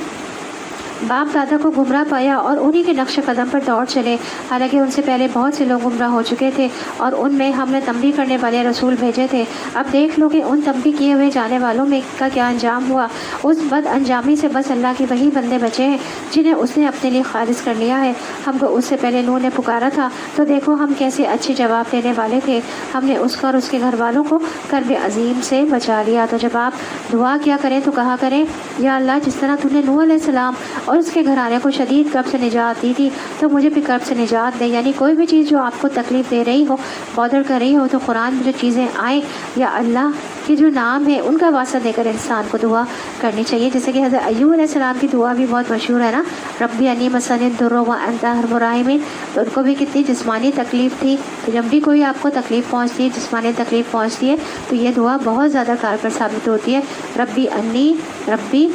باپ دادا کو گمراہ پایا اور انہی کے نقش قدم پر دوڑ چلے، حالانکہ ان سے پہلے بہت سے لوگ گمراہ ہو چکے تھے اور ان میں ہم نے تنبیہ کرنے والے رسول بھیجے تھے. اب دیکھ لو کہ ان تنبیہ کیے ہوئے جانے والوں میں کا کیا انجام ہوا. اس بد انجامی سے بس اللہ کے وہی بندے بچے ہیں جنہیں اس نے اپنے لیے خالص کر لیا ہے. ہم کو اس سے پہلے نوح نے پکارا تھا تو دیکھو ہم کیسے اچھے جواب دینے والے تھے. ہم نے اس کا اور اس کے گھر والوں کو کرب عظیم سے بچا لیا. تو جب آپ دعا کیا کریں تو کہا کریں یا اللہ جس طرح تم نے نوح علیہ السلام اور اس کے گھرانے کو شدید کرب سے نجات دی تھی تو مجھے بھی کرب سے نجات دے. یعنی کوئی بھی چیز جو آپ کو تکلیف دے رہی ہو، بادر کر رہی ہو، تو قرآن میں جو چیزیں آئیں یا اللہ کے جو نام ہے ان کا واسطہ دے کر انسان کو دعا کرنی چاہیے. جیسے کہ حضرت ایوب علیہ السلام کی دعا بھی بہت مشہور ہے نا، ربی انی مسنی الضر وانت ارحم الراحمین. تو ان کو بھی کتنی جسمانی تکلیف تھی. تو جب بھی کوئی آپ کو تکلیف پہنچتی ہے، جسمانی تکلیف پہنچتی ہے، تو یہ دعا بہت زیادہ کارگر ثابت ہوتی ہے. ربی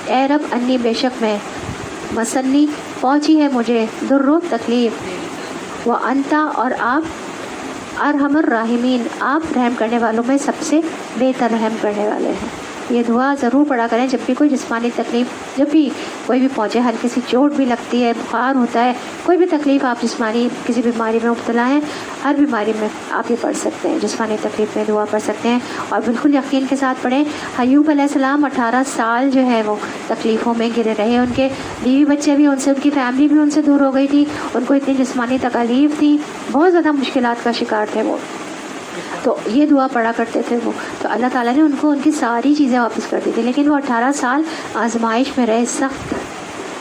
اے رب انی بے شک میں، مسنی پہنچی ہے مجھے، در تکلیف، وہ انتا اور آپ ارحم الراحمین، آپ رحم کرنے والوں میں سب سے بہتر رحم کرنے والے ہیں. یہ دعا ضرور پڑھا کریں جب بھی کوئی جسمانی تکلیف، جب بھی کوئی بھی پہنچے، ہلکی سی چوٹ بھی لگتی ہے، بخار ہوتا ہے، کوئی بھی تکلیف، آپ جسمانی کسی بیماری میں مبتلا ہیں، ہر بیماری میں آپ یہ پڑھ سکتے ہیں، جسمانی تکلیف میں دعا پڑھ سکتے ہیں. اور بالکل یقین کے ساتھ پڑھیں. ایوب علیہ السلام 18 سال جو ہے وہ تکلیفوں میں گرے رہے. ان کے بیوی بچے بھی ان سے، ان کی فیملی بھی ان سے دور ہو گئی تھی، ان کو اتنی جسمانی تکالیف تھی، بہت زیادہ مشکلات کا شکار تھے وہ. تو یہ دعا پڑھا کرتے تھے وہ. تو اللہ تعالیٰ نے ان کو ان کی ساری چیزیں واپس کر دی تھی. لیکن وہ 18 سال آزمائش میں رہے، سخت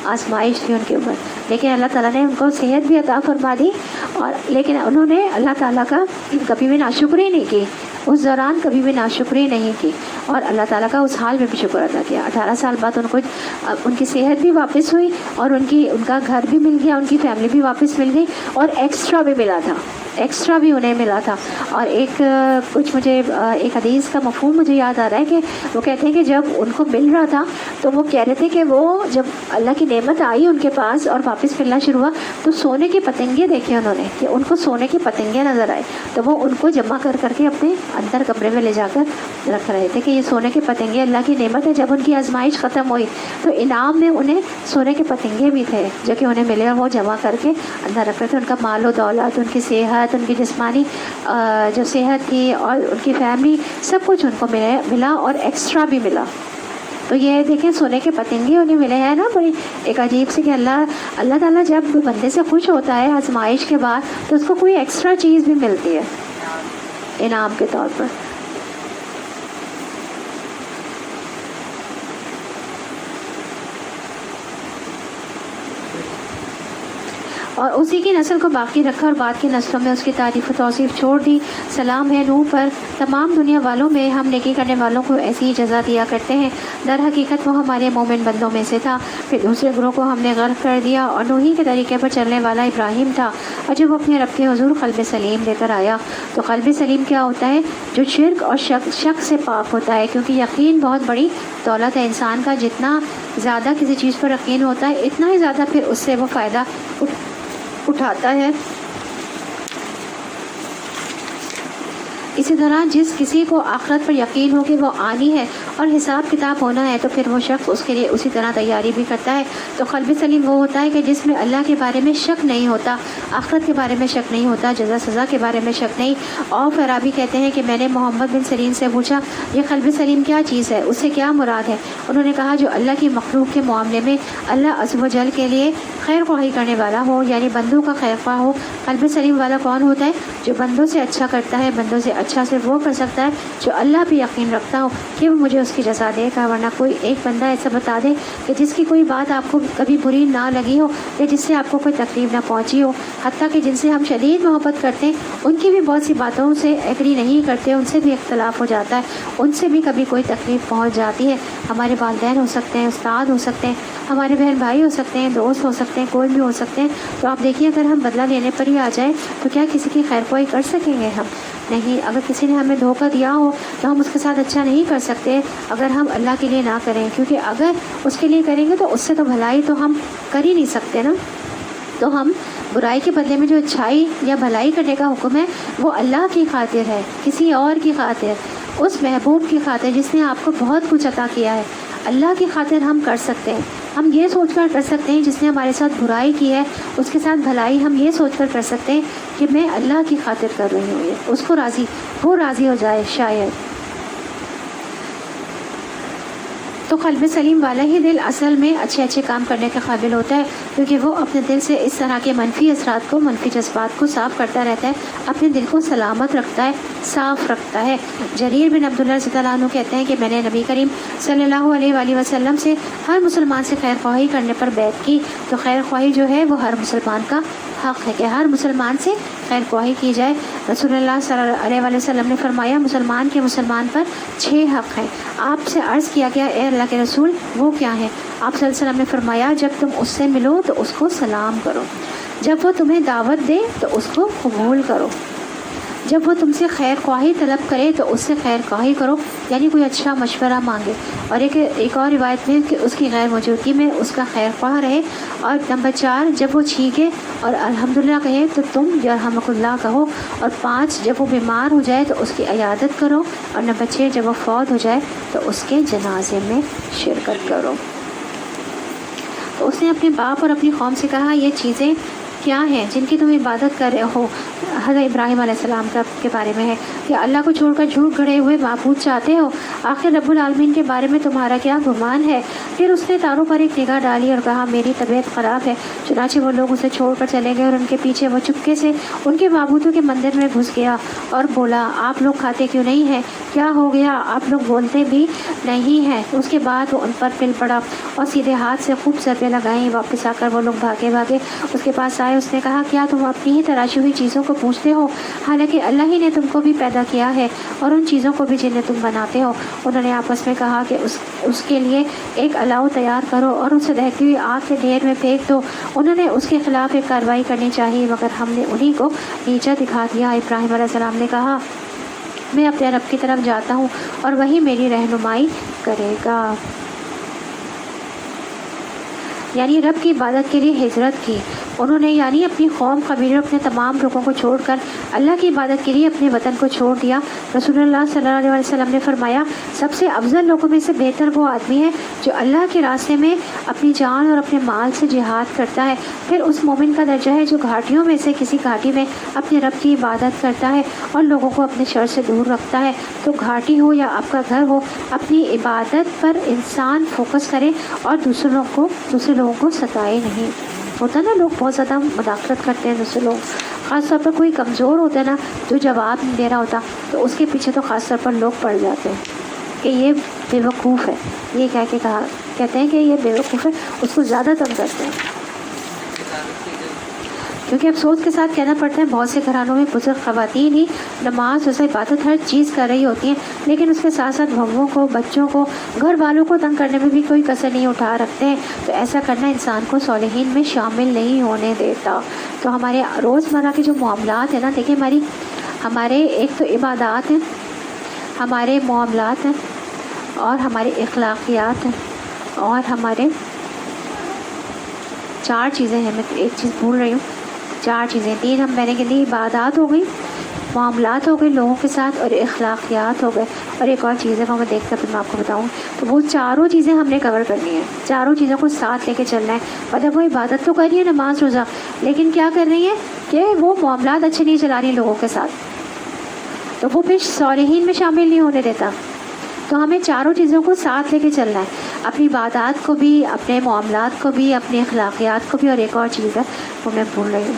آزمائش تھی ان کے اوپر. لیکن اللہ تعالیٰ نے ان کو صحت بھی عطا فرما دی، اور لیکن انہوں نے اللہ تعالیٰ کا کبھی بھی ناشکری نہیں کی، اس دوران کبھی بھی ناشکری نہیں کی، اور اللہ تعالیٰ کا اس حال میں بھی شکر ادا کیا. 18 سال بعد ان کو ان کی صحت بھی واپس ہوئی، اور ان کا گھر بھی مل گیا، ان کی فیملی بھی واپس مل گئی، اور ایکسٹرا بھی ملا تھا، ایکسٹرا بھی انہیں ملا تھا. اور ایک حدیث کا مفہوم مجھے یاد آ رہا ہے کہ وہ کہتے ہیں کہ جب ان کو مل رہا تھا تو وہ کہہ رہے تھے کہ وہ جب اللہ کی نعمت آئی ان کے پاس اور واپس ملنا شروع ہوا تو سونے کے پتنگے دیکھے انہوں نے، کہ ان کو سونے کے پتنگے نظر آئے. تو وہ ان کو جمع کر کے اپنے اندر کمرے میں لے جا کر رکھ رہے تھے کہ یہ سونے کے پتنگے اللہ کی نعمت ہے. جب ان کی آزمائش ختم ہوئی تو انعام میں انہیں سونے کے پتنگے بھی تھے جو کہ انہیں ملے، اور وہ جمع کر کے اندر رکھ رہے تھے. ان کا مال و دولت، ان کی صحت، ان کی جسمانی جو صحت تھی، اور ان کی فیملی، سب کچھ ان کو ملا، اور ایکسٹرا بھی ملا. تو یہ دیکھیں سونے کے پتنگے انہیں ملے ہیں نا، بڑی ایک عجیب سی کہ اللہ تعالیٰ جب بندے سے خوش ہوتا ہے آزمائش کے بعد تو اس کو کوئی ایکسٹرا چیز بھی ملتی ہے انعام کے طور پر. اور اسی کی نسل کو باقی رکھا اور بعد کی نسلوں میں اس کی تعریف و توصیف چھوڑ دی. سلام ہے نوح پر، تمام دنیا والوں میں ہم نیکی کرنے والوں کو ایسی ہی جزا دیا کرتے ہیں. در حقیقت وہ ہمارے مومن بندوں میں سے تھا. پھر دوسرے گروہ کو ہم نے غرق کر دیا اور نوحی کے طریقے پر چلنے والا ابراہیم تھا، اور جب وہ اپنے رب کے حضور قلب سلیم لے کر آیا. تو قلب سلیم کیا ہوتا ہے؟ جو شرک اور شک سے پاک ہوتا ہے، کیونکہ یقین بہت بڑی دولت ہے. انسان کا جتنا زیادہ کسی چیز پر یقین ہوتا ہے اتنا ہی زیادہ پھر اس سے وہ فائدہ اٹھاتا ہے. اسی طرح جس کسی کو آخرت پر یقین ہو کہ وہ آنی ہے اور حساب کتاب ہونا ہے تو پھر وہ شخص اس کے لیے اسی طرح تیاری بھی کرتا ہے. تو قلب سلیم وہ ہوتا ہے کہ جس میں اللہ کے بارے میں شک نہیں ہوتا، آخرت کے بارے میں شک نہیں ہوتا، جزا سزا کے بارے میں شک نہیں. اور فارابی کہتے ہیں کہ میں نے محمد بن سیرین سے پوچھا یہ قلب سلیم کیا چیز ہے، اس سے کیا مراد ہے؟ انہوں نے کہا جو اللہ کی مخلوق کے معاملے میں اللہ عز و جل کے لیے خیر خواہی کرنے والا ہو، یعنی بندوں کا خیر خواہ ہو. قلب سلیم والا کون ہوتا ہے؟ جو بندوں سے اچھا کرتا ہے. بندوں سے اچھا صرف وہ کر سکتا ہے جو اللہ پہ یقین رکھتا ہو کہ وہ مجھے اس کی جزا دے گا. ورنہ کوئی ایک بندہ ایسا بتا دے کہ جس کی کوئی بات آپ کو کبھی بری نہ لگی ہو یا جس سے آپ کو کوئی تکلیف نہ پہنچی ہو، حتیٰ کہ جن سے ہم شدید محبت کرتے ہیں ان کی بھی بہت سی باتوں سے ایگری نہیں کرتے، ان سے بھی اختلاف ہو جاتا ہے، ان سے بھی کبھی کوئی تکلیف پہنچ جاتی ہے. ہمارے والدین ہو سکتے ہیں، استاد ہو سکتے ہیں، ہمارے بہن بھائی ہو سکتے ہیں، دوست ہو سکتے ہیں، کوئی بھی ہو سکتے ہیں. تو آپ دیکھیے اگر ہم بدلہ لینے پر ہی آ جائیں تو کیا کسی کی خیر خواہی کر سکیں گے؟ ہم نہیں. اگر کسی نے ہمیں دھوکہ دیا ہو تو ہم اس کے ساتھ اچھا نہیں کر سکتے اگر ہم اللہ کے لیے نہ کریں، کیونکہ اگر اس کے لیے کریں گے تو اس سے تو بھلائی تو ہم کر ہی نہیں سکتے نا. تو ہم برائی کے بدلے میں جو اچھائی یا بھلائی کرنے کا حکم ہے وہ اللہ کی خاطر ہے، کسی اور کی خاطر، اس محبوب کی خاطر جس نے آپ کو بہت کچھ عطا کیا ہے. اللہ کی خاطر ہم کر سکتے ہیں. ہم یہ سوچ کر سکتے ہیں جس نے ہمارے ساتھ برائی کی ہے اس کے ساتھ بھلائی ہم یہ سوچ کر سکتے ہیں کہ میں اللہ کی خاطر کر رہی ہوں، اس کو وہ راضی ہو جائے شاید. تو قلب سلیم والا ہی دل اصل میں اچھے کام کرنے کے قابل ہوتا ہے، کیونکہ وہ اپنے دل سے اس طرح کے منفی اثرات کو، منفی جذبات کو صاف کرتا رہتا ہے، اپنے دل کو سلامت رکھتا ہے، صاف رکھتا ہے. جریر بن عبداللہ رضی اللہ عنہ کہتے ہیں کہ میں نے نبی کریم صلی اللہ علیہ وآلہ وسلم سے ہر مسلمان سے خیر خواہی کرنے پر بیعت کی. تو خیر خواہی جو ہے وہ ہر مسلمان کا حق ہے کہ ہر مسلمان سے خیر خواہی کی جائے. رسول اللہ صلی اللہ علیہ وآلہ وسلم نے فرمایا مسلمان کے مسلمان پر 6 حق ہیں. آپ سے عرض کیا گیا اے اللہ کے رسول وہ کیا ہیں؟ آپ صلی اللہ علیہ وسلم نے فرمایا جب تم اس سے ملو تو اس کو سلام کرو، جب وہ تمہیں دعوت دے تو اس کو قبول کرو، جب وہ تم سے خیر خواہی طلب کرے تو اس سے خیر خواہی کرو، یعنی کوئی اچھا مشورہ مانگے، اور ایک اور روایت میں کہ اس کی غیر موجودگی میں اس کا خیر خواہ رہے. اور نمبر 4 جب وہ چھینکے اور الحمدللہ کہے تو تم یرحمک اللہ کہو. اور 5 جب وہ بیمار ہو جائے تو اس کی عیادت کرو. اور نمبر 6 جب وہ فوت ہو جائے تو اس کے جنازے میں شرکت کرو. تو اس نے اپنے باپ اور اپنی قوم سے کہا یہ چیزیں کیا ہیں جن کی تم عبادت کر رہے ہو؟ حضرت ابراہیم علیہ السلام کے بارے میں ہے کہ اللہ کو چھوڑ کر جھوٹ گھڑے ہوئے معبود چاہتے ہو، آخر رب العالمین کے بارے میں تمہارا کیا گمان ہے؟ پھر اس نے تاروں پر ایک نگاہ ڈالی اور کہا میری طبیعت خراب ہے. چنانچہ وہ لوگ اسے چھوڑ کر چلے گئے اور ان کے پیچھے وہ چپکے سے ان کے معبودوں کے مندر میں گھس گیا اور بولا آپ لوگ کھاتے کیوں نہیں ہیں؟ کیا ہو گیا؟ آپ لوگ بولتے بھی نہیں ہیں. اس کے بعد وہ ان پر پل پڑا اور سیدھے ہاتھ سے خوب ضربیں لگائیں. واپس آ کر وہ لوگ بھاگے. اس کے پاس آئے، اس نے کہا کیا تم اپنی ہی تراشی ہوئی چیزوں کو پوچھتے ہو، حالانکہ اللہ ہی نے تم کو بھی پیدا کیا ہے اور ان چیزوں کو بھی جنہیں تم بناتے ہو. انہوں نے آپس میں کہا کہ اس کے لیے ایک الاؤ تیار کرو اور اسے دہتی ہوئی آگ کے ڈھیر میں پھینک دو. انہوں نے اس کے خلاف ایک کارروائی کرنی چاہیے مگر ہم نے انہی کو نیچا دکھا دیا. ابراہیم علیہ السلام نے کہا میں اپنے رب کی طرف جاتا ہوں اور وہی میری رہنمائی کرے گا. یعنی رب کی عبادت کے لیے ہجرت کی. انہوں نے یعنی اپنی قوم قبیلے اپنے تمام لوگوں کو چھوڑ کر اللہ کی عبادت کے لیے اپنے وطن کو چھوڑ دیا۔ رسول اللہ صلی اللہ علیہ وسلم نے فرمایا سب سے افضل لوگوں میں سے بہتر وہ آدمی ہے جو اللہ کے راستے میں اپنی جان اور اپنے مال سے جہاد کرتا ہے۔ پھر اس مومن کا درجہ ہے جو گھاٹیوں میں سے کسی گھاٹی میں اپنے رب کی عبادت کرتا ہے اور لوگوں کو اپنے شر سے دور رکھتا ہے۔ تو گھاٹی ہو یا آپ کا گھر ہو، اپنی عبادت پر انسان فوکس کرے اور دوسرے لوگوں کو ستائے نہیں۔ ہوتا نا لوگ بہت زیادہ مداخلت کرتے ہیں دوسرے لوگ، خاص طور پر کوئی کمزور ہوتا ہے نا جو جواب نہیں دے رہا ہوتا تو اس کے پیچھے تو خاص طور پر لوگ پڑ جاتے ہیں کہ یہ بے وقوف ہے، یہ کہہ کے کہتے ہیں کہ یہ بے وقوف ہے، اس کو زیادہ تنگ کرتے ہیں۔ کیونکہ افسوس کے ساتھ کہنا پڑتا ہے بہت سے گھرانوں میں بزرگ خواتین ہی نماز جیسا عبادت ہر چیز کر رہی ہوتی ہیں، لیکن اس کے ساتھ ساتھ بہوؤں کو، بچوں کو، گھر والوں کو تنگ کرنے میں بھی کوئی کسر نہیں اٹھا رکھتے ہیں۔ تو ایسا کرنا انسان کو صالحین میں شامل نہیں ہونے دیتا۔ تو ہمارے روزمرہ کے جو معاملات ہیں نا، دیکھیں ہمارے ایک تو عبادات ہیں، ہمارے معاملات ہیں، اور ہمارے اخلاقیات ہیں، اور ہمارے 4 چیزیں ہیں، میں ایک چیز بھول رہی ہوں، 4 چیزیں، 3 ہم میں نے کہی عبادات ہو گئی، معاملات ہو گئے لوگوں کے ساتھ، اور اخلاقیات ہو گئے، اور ایک اور چیز ہے وہ میں دیکھ کر پھر میں آپ کو بتاؤں۔ تو وہ 4 چیزیں ہم نے کور کرنی ہیں، 4 چیزوں کو ساتھ لے کے چلنا ہے۔ مطلب وہ عبادت تو کر رہی ہے نماز روزہ، لیکن کیا کر رہی ہے کہ وہ معاملات اچھے نہیں چلا رہی لوگوں کے ساتھ، تو وہ پھر صالحین میں شامل نہیں ہونے دیتا۔ تو ہمیں 4 چیزوں کو ساتھ لے کے چلنا ہے، اپنی عبادات کو بھی، اپنے معاملات کو بھی، اپنے اخلاقیات کو بھی، اور ایک اور چیز ہے وہ میں بھول رہی ہوں،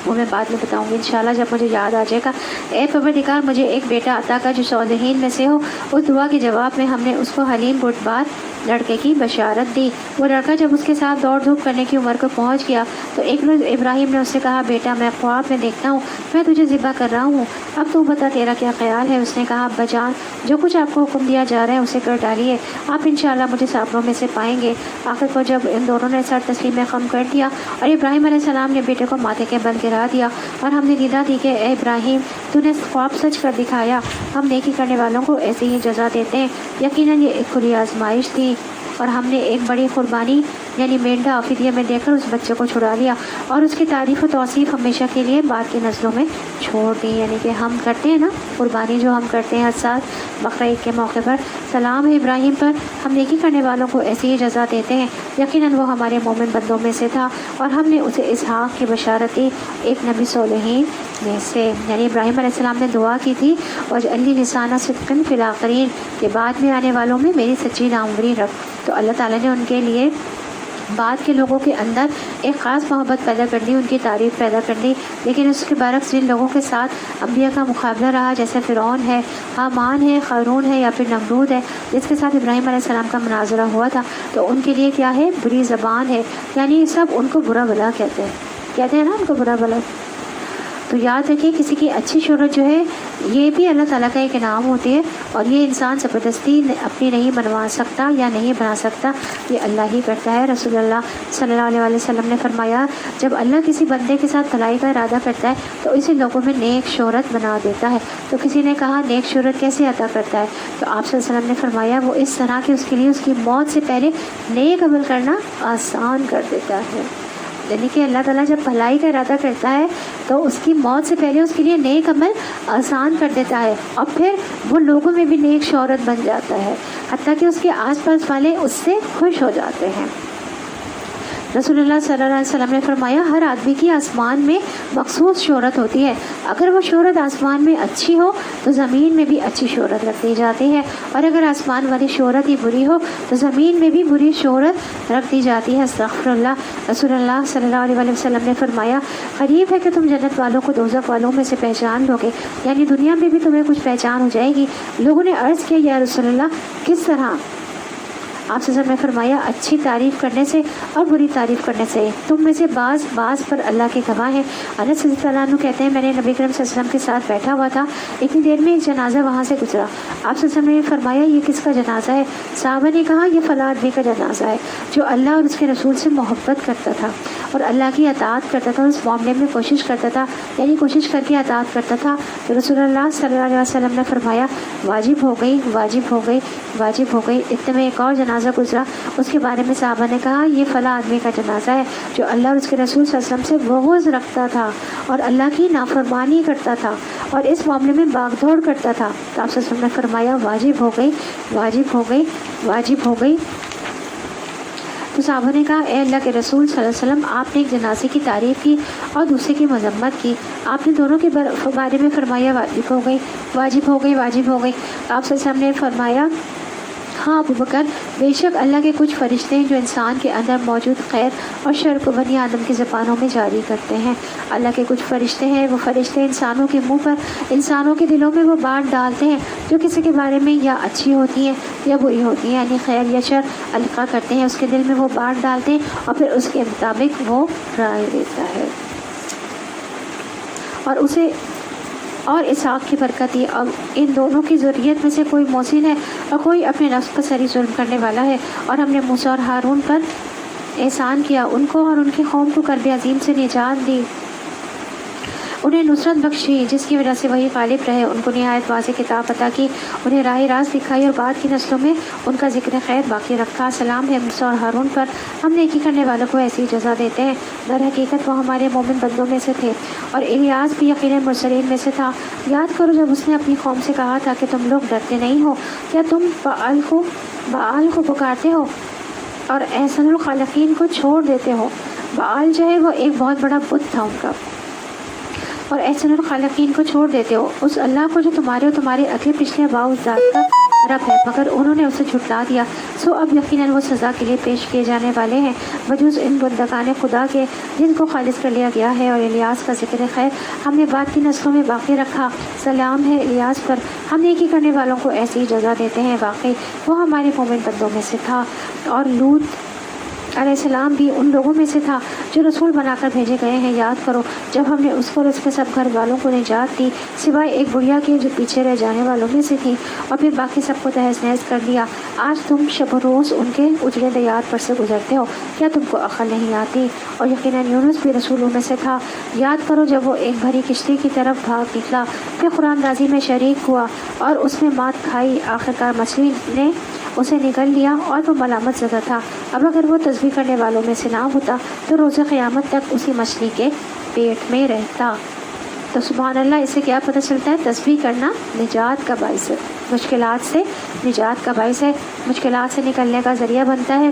وہ میں بعد میں بتاؤں گی انشاءاللہ جب مجھے یاد آ جائے گا۔ اے پروردگار مجھے ایک بیٹا عطا کر جو صالحین میں سے ہو۔ اس دعا کے جواب میں ہم نے اس کو حلیم بردبار لڑکے کی بشارت دی۔ وہ لڑکا جب اس کے ساتھ دوڑ دھوپ کرنے کی عمر کو پہنچ گیا تو ایک روز ابراہیم نے اس سے کہا بیٹا میں خواب میں دیکھتا ہوں میں تجھے ذبح کر رہا ہوں، اب تو بتا تیرا کیا خیال ہے؟ اس نے کہا ابا جان جو کچھ آپ کو حکم دیا جا رہا ہے اسے کر ڈالیے، آپ انشاءاللہ مجھے صابروں میں سے پائیں گے۔ آخر کو جب ان دونوں نے سر تسلیم خم کر دیا اور ابراہیم علیہ السلام نے بیٹے کو ماتھے کے بل گرا دیا اور ہم نے ندا دی کہ اے ابراہیم تو نے خواب سچ کر دکھایا، ہم نیکی کرنے والوں کو ایسے ہی جزا دیتے ہیں، یقیناً یہ ایک کھلی آزمائش تھی اور ہم نے ایک بڑی قربانی یعنی مینڈا فدیہ میں دے کر اس بچے کو چھڑا لیا اور اس کی تعریف و توصیف ہمیشہ کے لیے بعد کی نسلوں میں چھوڑ دی۔ یعنی کہ ہم کرتے ہیں نا قربانی جو ہم کرتے ہیں ہر سال بقرہ عید کے موقع پر، سلام ہے ابراہیم پر، ہم نیکی کرنے والوں کو ایسی ہی جزا دیتے ہیں، یقیناً وہ ہمارے مومن بندوں میں سے تھا اور ہم نے اسے اسحاق کی بشارت دی ایک نبی صالحین میں سے۔ یعنی ابراہیم علیہ السلام نے دعا کی تھی وَاجْعَلْنِی لِسَانَ صِدْقٍ فِی الْآخِرِینَ کہ بعد میں آنے والوں میں میری سچی ناموری رکھ۔ تو اللہ تعالیٰ نے ان کے لیے بعد کے لوگوں کے اندر ایک خاص محبت پیدا کر دی، ان کی تعریف پیدا کر دی، لیکن اس کے برعکس جن لوگوں کے ساتھ انبیاء کا مقابلہ رہا جیسے فرعون ہے، حامان ہے، قارون ہے یا پھر نمرود ہے جس کے ساتھ ابراہیم علیہ السلام کا مناظرہ ہوا تھا، تو ان کے لیے کیا ہے بری زبان ہے، یعنی سب ان کو برا بھلا کہتے ہیں نا ان کو برا بھلا۔ تو یاد رکھیے کسی کی اچھی شہرت جو ہے یہ بھی اللہ تعالیٰ کا ایک انعام ہوتی ہے اور یہ انسان زبردستی اپنی نہیں بنوا سکتا یا نہیں بنا سکتا، یہ اللہ ہی کرتا ہے۔ رسول اللہ صلی اللہ علیہ وسلم نے فرمایا جب اللہ کسی بندے کے ساتھ بھلائی کا ارادہ کرتا ہے تو اسے لوگوں میں نیک شہرت بنا دیتا ہے۔ تو کسی نے کہا نیک شہرت کیسے عطا کرتا ہے؟ تو آپ صلی اللہ علیہ وسلم نے فرمایا وہ اس طرح کہ اس کے لیے اس کی موت سے پہلے نیک عمل کرنا آسان کر دیتا ہے۔ یعنی کہ اللہ تعالیٰ جب بھلائی کا ارادہ کرتا ہے تو اس کی موت سے پہلے اس کے لیے نیک عمل آسان کر دیتا ہے اور پھر وہ لوگوں میں بھی نیک شہرت بن جاتا ہے، حتیٰ کہ اس کے آس پاس والے اس سے خوش ہو جاتے ہیں۔ رسول اللہ صلی اللہ علیہ وسلم نے فرمایا ہر آدمی کی آسمان میں مخصوص شہرت ہوتی ہے، اگر وہ شہرت آسمان میں اچھی ہو تو زمین میں بھی اچھی شہرت رکھ دی جاتی ہے، اور اگر آسمان والی شہرت ہی بری ہو تو زمین میں بھی بری شہرت رکھ دی جاتی ہے۔ استغفر اللہ۔ رسول اللہ صلی اللہ علیہ وسلم نے فرمایا قریب ہے کہ تم جنت والوں کو دوزخ والوں میں سے پہچان لو گے، یعنی دنیا میں بھی تمہیں کچھ پہچان ہو جائے گی۔ لوگوں نے عرض کیا یا رسول اللہ کس طرح؟ آپ سے نے فرمایا اچھی تعریف کرنے سے اور بری تعریف کرنے سے، تم میں سے بعض پر اللہ کے گواہ ہیں۔ انس رضی اللہ عنہ کہتے ہیں میں نے نبی کریم صلی اللہ علیہ وسلم کے ساتھ بیٹھا ہوا تھا، اتنی دیر میں ایک جنازہ وہاں سے گزرا۔ آپ سے نے فرمایا یہ کس کا جنازہ ہے؟ صحابہ نے کہا یہ فلاں آدمی کا جنازہ ہے جو اللہ اور اس کے رسول سے محبت کرتا تھا اور اللہ کی اطاعت کرتا تھا، اس معاملے میں کوشش کرتا تھا، یعنی کوشش کر کے اطاعت کرتا تھا۔ تو رسول اللہ صلی اللہ علیہ وسلم نے فرمایا واجب ہو گئی، واجب ہو گئی، واجب ہو گئی۔ اتنے میں ایک اور جنازہ جنازہ گزرا، اس کے بارے میں صحابہ نے کہا یہ فلاں آدمی کا جنازہ ہے جو اللہ اور اس کے رسول صلی اللہ علیہ وسلم سے بغض رکھتا تھا اور اللہ کی نافرمانی کرتا تھا اور اس معاملے میں باغ دوڑ کرتا تھا۔ تو آپ صلی اللہ علیہ وسلم نے فرمایا واجب ہو گئی، واجب ہو گئی، واجب ہو گئی۔ تو صحابہ نے کہا اے اللہ کے رسول صلی اللہ علیہ وسلم، آپ نے ایک جنازے کی تعریف کی اور دوسرے کی مذمت کی، آپ نے دونوں کے بارے میں فرمایا واجب ہو گئی، واجب ہو گئی، واجب ہو گئی۔ آپ صلی اللہ علیہ وسلم نے فرمایا ہاں ابو بکر، بے شک اللہ کے کچھ فرشتے ہیں جو انسان کے اندر موجود خیر اور شر کو بنی آدم کی زبانوں میں جاری کرتے ہیں۔ اللہ کے کچھ فرشتے ہیں، وہ فرشتے انسانوں کے منہ پر، انسانوں کے دلوں میں وہ بات ڈالتے ہیں جو کسی کے بارے میں یا اچھی ہوتی ہیں یا بری ہوتی ہیں، یعنی خیر یا شر القاء کرتے ہیں، اس کے دل میں وہ بات ڈالتے ہیں اور پھر اس کے مطابق وہ رائے دیتا ہے اور اسحاق کی برکت یہ اب ان دونوں کی ذریت میں سے کوئی محسن ہے اور کوئی اپنے نفس پر سری ظلم کرنے والا ہے، اور ہم نے موسیٰ اور ہارون پر احسان کیا، ان کو اور ان کی قوم کو کرب عظیم سے نجات دی، انہیں نصرت بخشی جس کی وجہ سے وہی غالب رہے، ان کو نہایت واضح کتاب عطا کی، انہیں راہ راست دکھائی اور بعد کی نسلوں میں ان کا ذکر خیر باقی رکھا۔ سلام ہے موسیٰ اور ہارون پر، ہم نیکی کرنے والوں کو ایسی جزا دیتے ہیں، در حقیقت وہ ہمارے مومن بندوں میں سے تھے، اور الیاس بھی یقیناً مرسلین میں سے تھا۔ یاد کرو جب اس نے اپنی قوم سے کہا تھا کہ تم لوگ ڈرتے نہیں ہو، کیا تم بعال کو پکارتے ہو اور احسن الخالقین کو چھوڑ دیتے ہو۔ بعال جو ہے وہ ایک بہت بڑا بت تھا ان کا، اور احسن الخالقین کو چھوڑ دیتے ہو اس اللہ کو جو تمہارے اور تمہارے اگلے پچھلے آباء اجداد کا رب ہے، مگر انہوں نے اسے جھٹلا دیا، سو اب یقیناً وہ سزا کے لیے پیش کیے جانے والے ہیں، بجز ان بندگان خدا کے جن کو خالص کر لیا گیا ہے۔ اور الیاس کا ذکر خیر ہم نے بعد کی نسلوں میں باقی رکھا، سلام ہے الیاس پر، ہم نیکی کرنے والوں کو ایسی جزا دیتے ہیں، واقعی وہ ہمارے مومن بندوں میں سے تھا۔ اور لوط علیہ السلام بھی ان لوگوں میں سے تھا جو رسول بنا کر بھیجے گئے ہیں۔ یاد کرو جب ہم نے اس کو اور اس کے سب گھر والوں کو نجات دی سوائے ایک بڑھیا کے جو پیچھے رہ جانے والوں میں سے تھی، اور پھر باقی سب کو تہس نہس کر دیا۔ آج تم شب و روز ان کے اجڑے دیات پر سے گزرتے ہو، کیا تم کو عقل نہیں آتی؟ اور یقیناً یونس بھی رسولوں میں سے تھا۔ یاد کرو جب وہ ایک بھری کشتی کی طرف بھاگ نکلا، پھر قرآن دازی میں شریک ہوا اور اس میں مات کھائی، آخرکار مچھلی نے اسے نگل لیا اور وہ ملامت زدہ تھا۔ اب اگر وہ تسبیح کرنے والوں میں سے نہ ہوتا تو روز قیامت تک اسی مچھلی کے پیٹ میں رہتا۔ تو سبحان اللہ، اس سے کیا پتہ چلتا ہے؟ تسبیح کرنا نجات کا باعث ہے، مشکلات سے نجات کا باعث ہے، مشکلات سے نکلنے کا ذریعہ بنتا ہے۔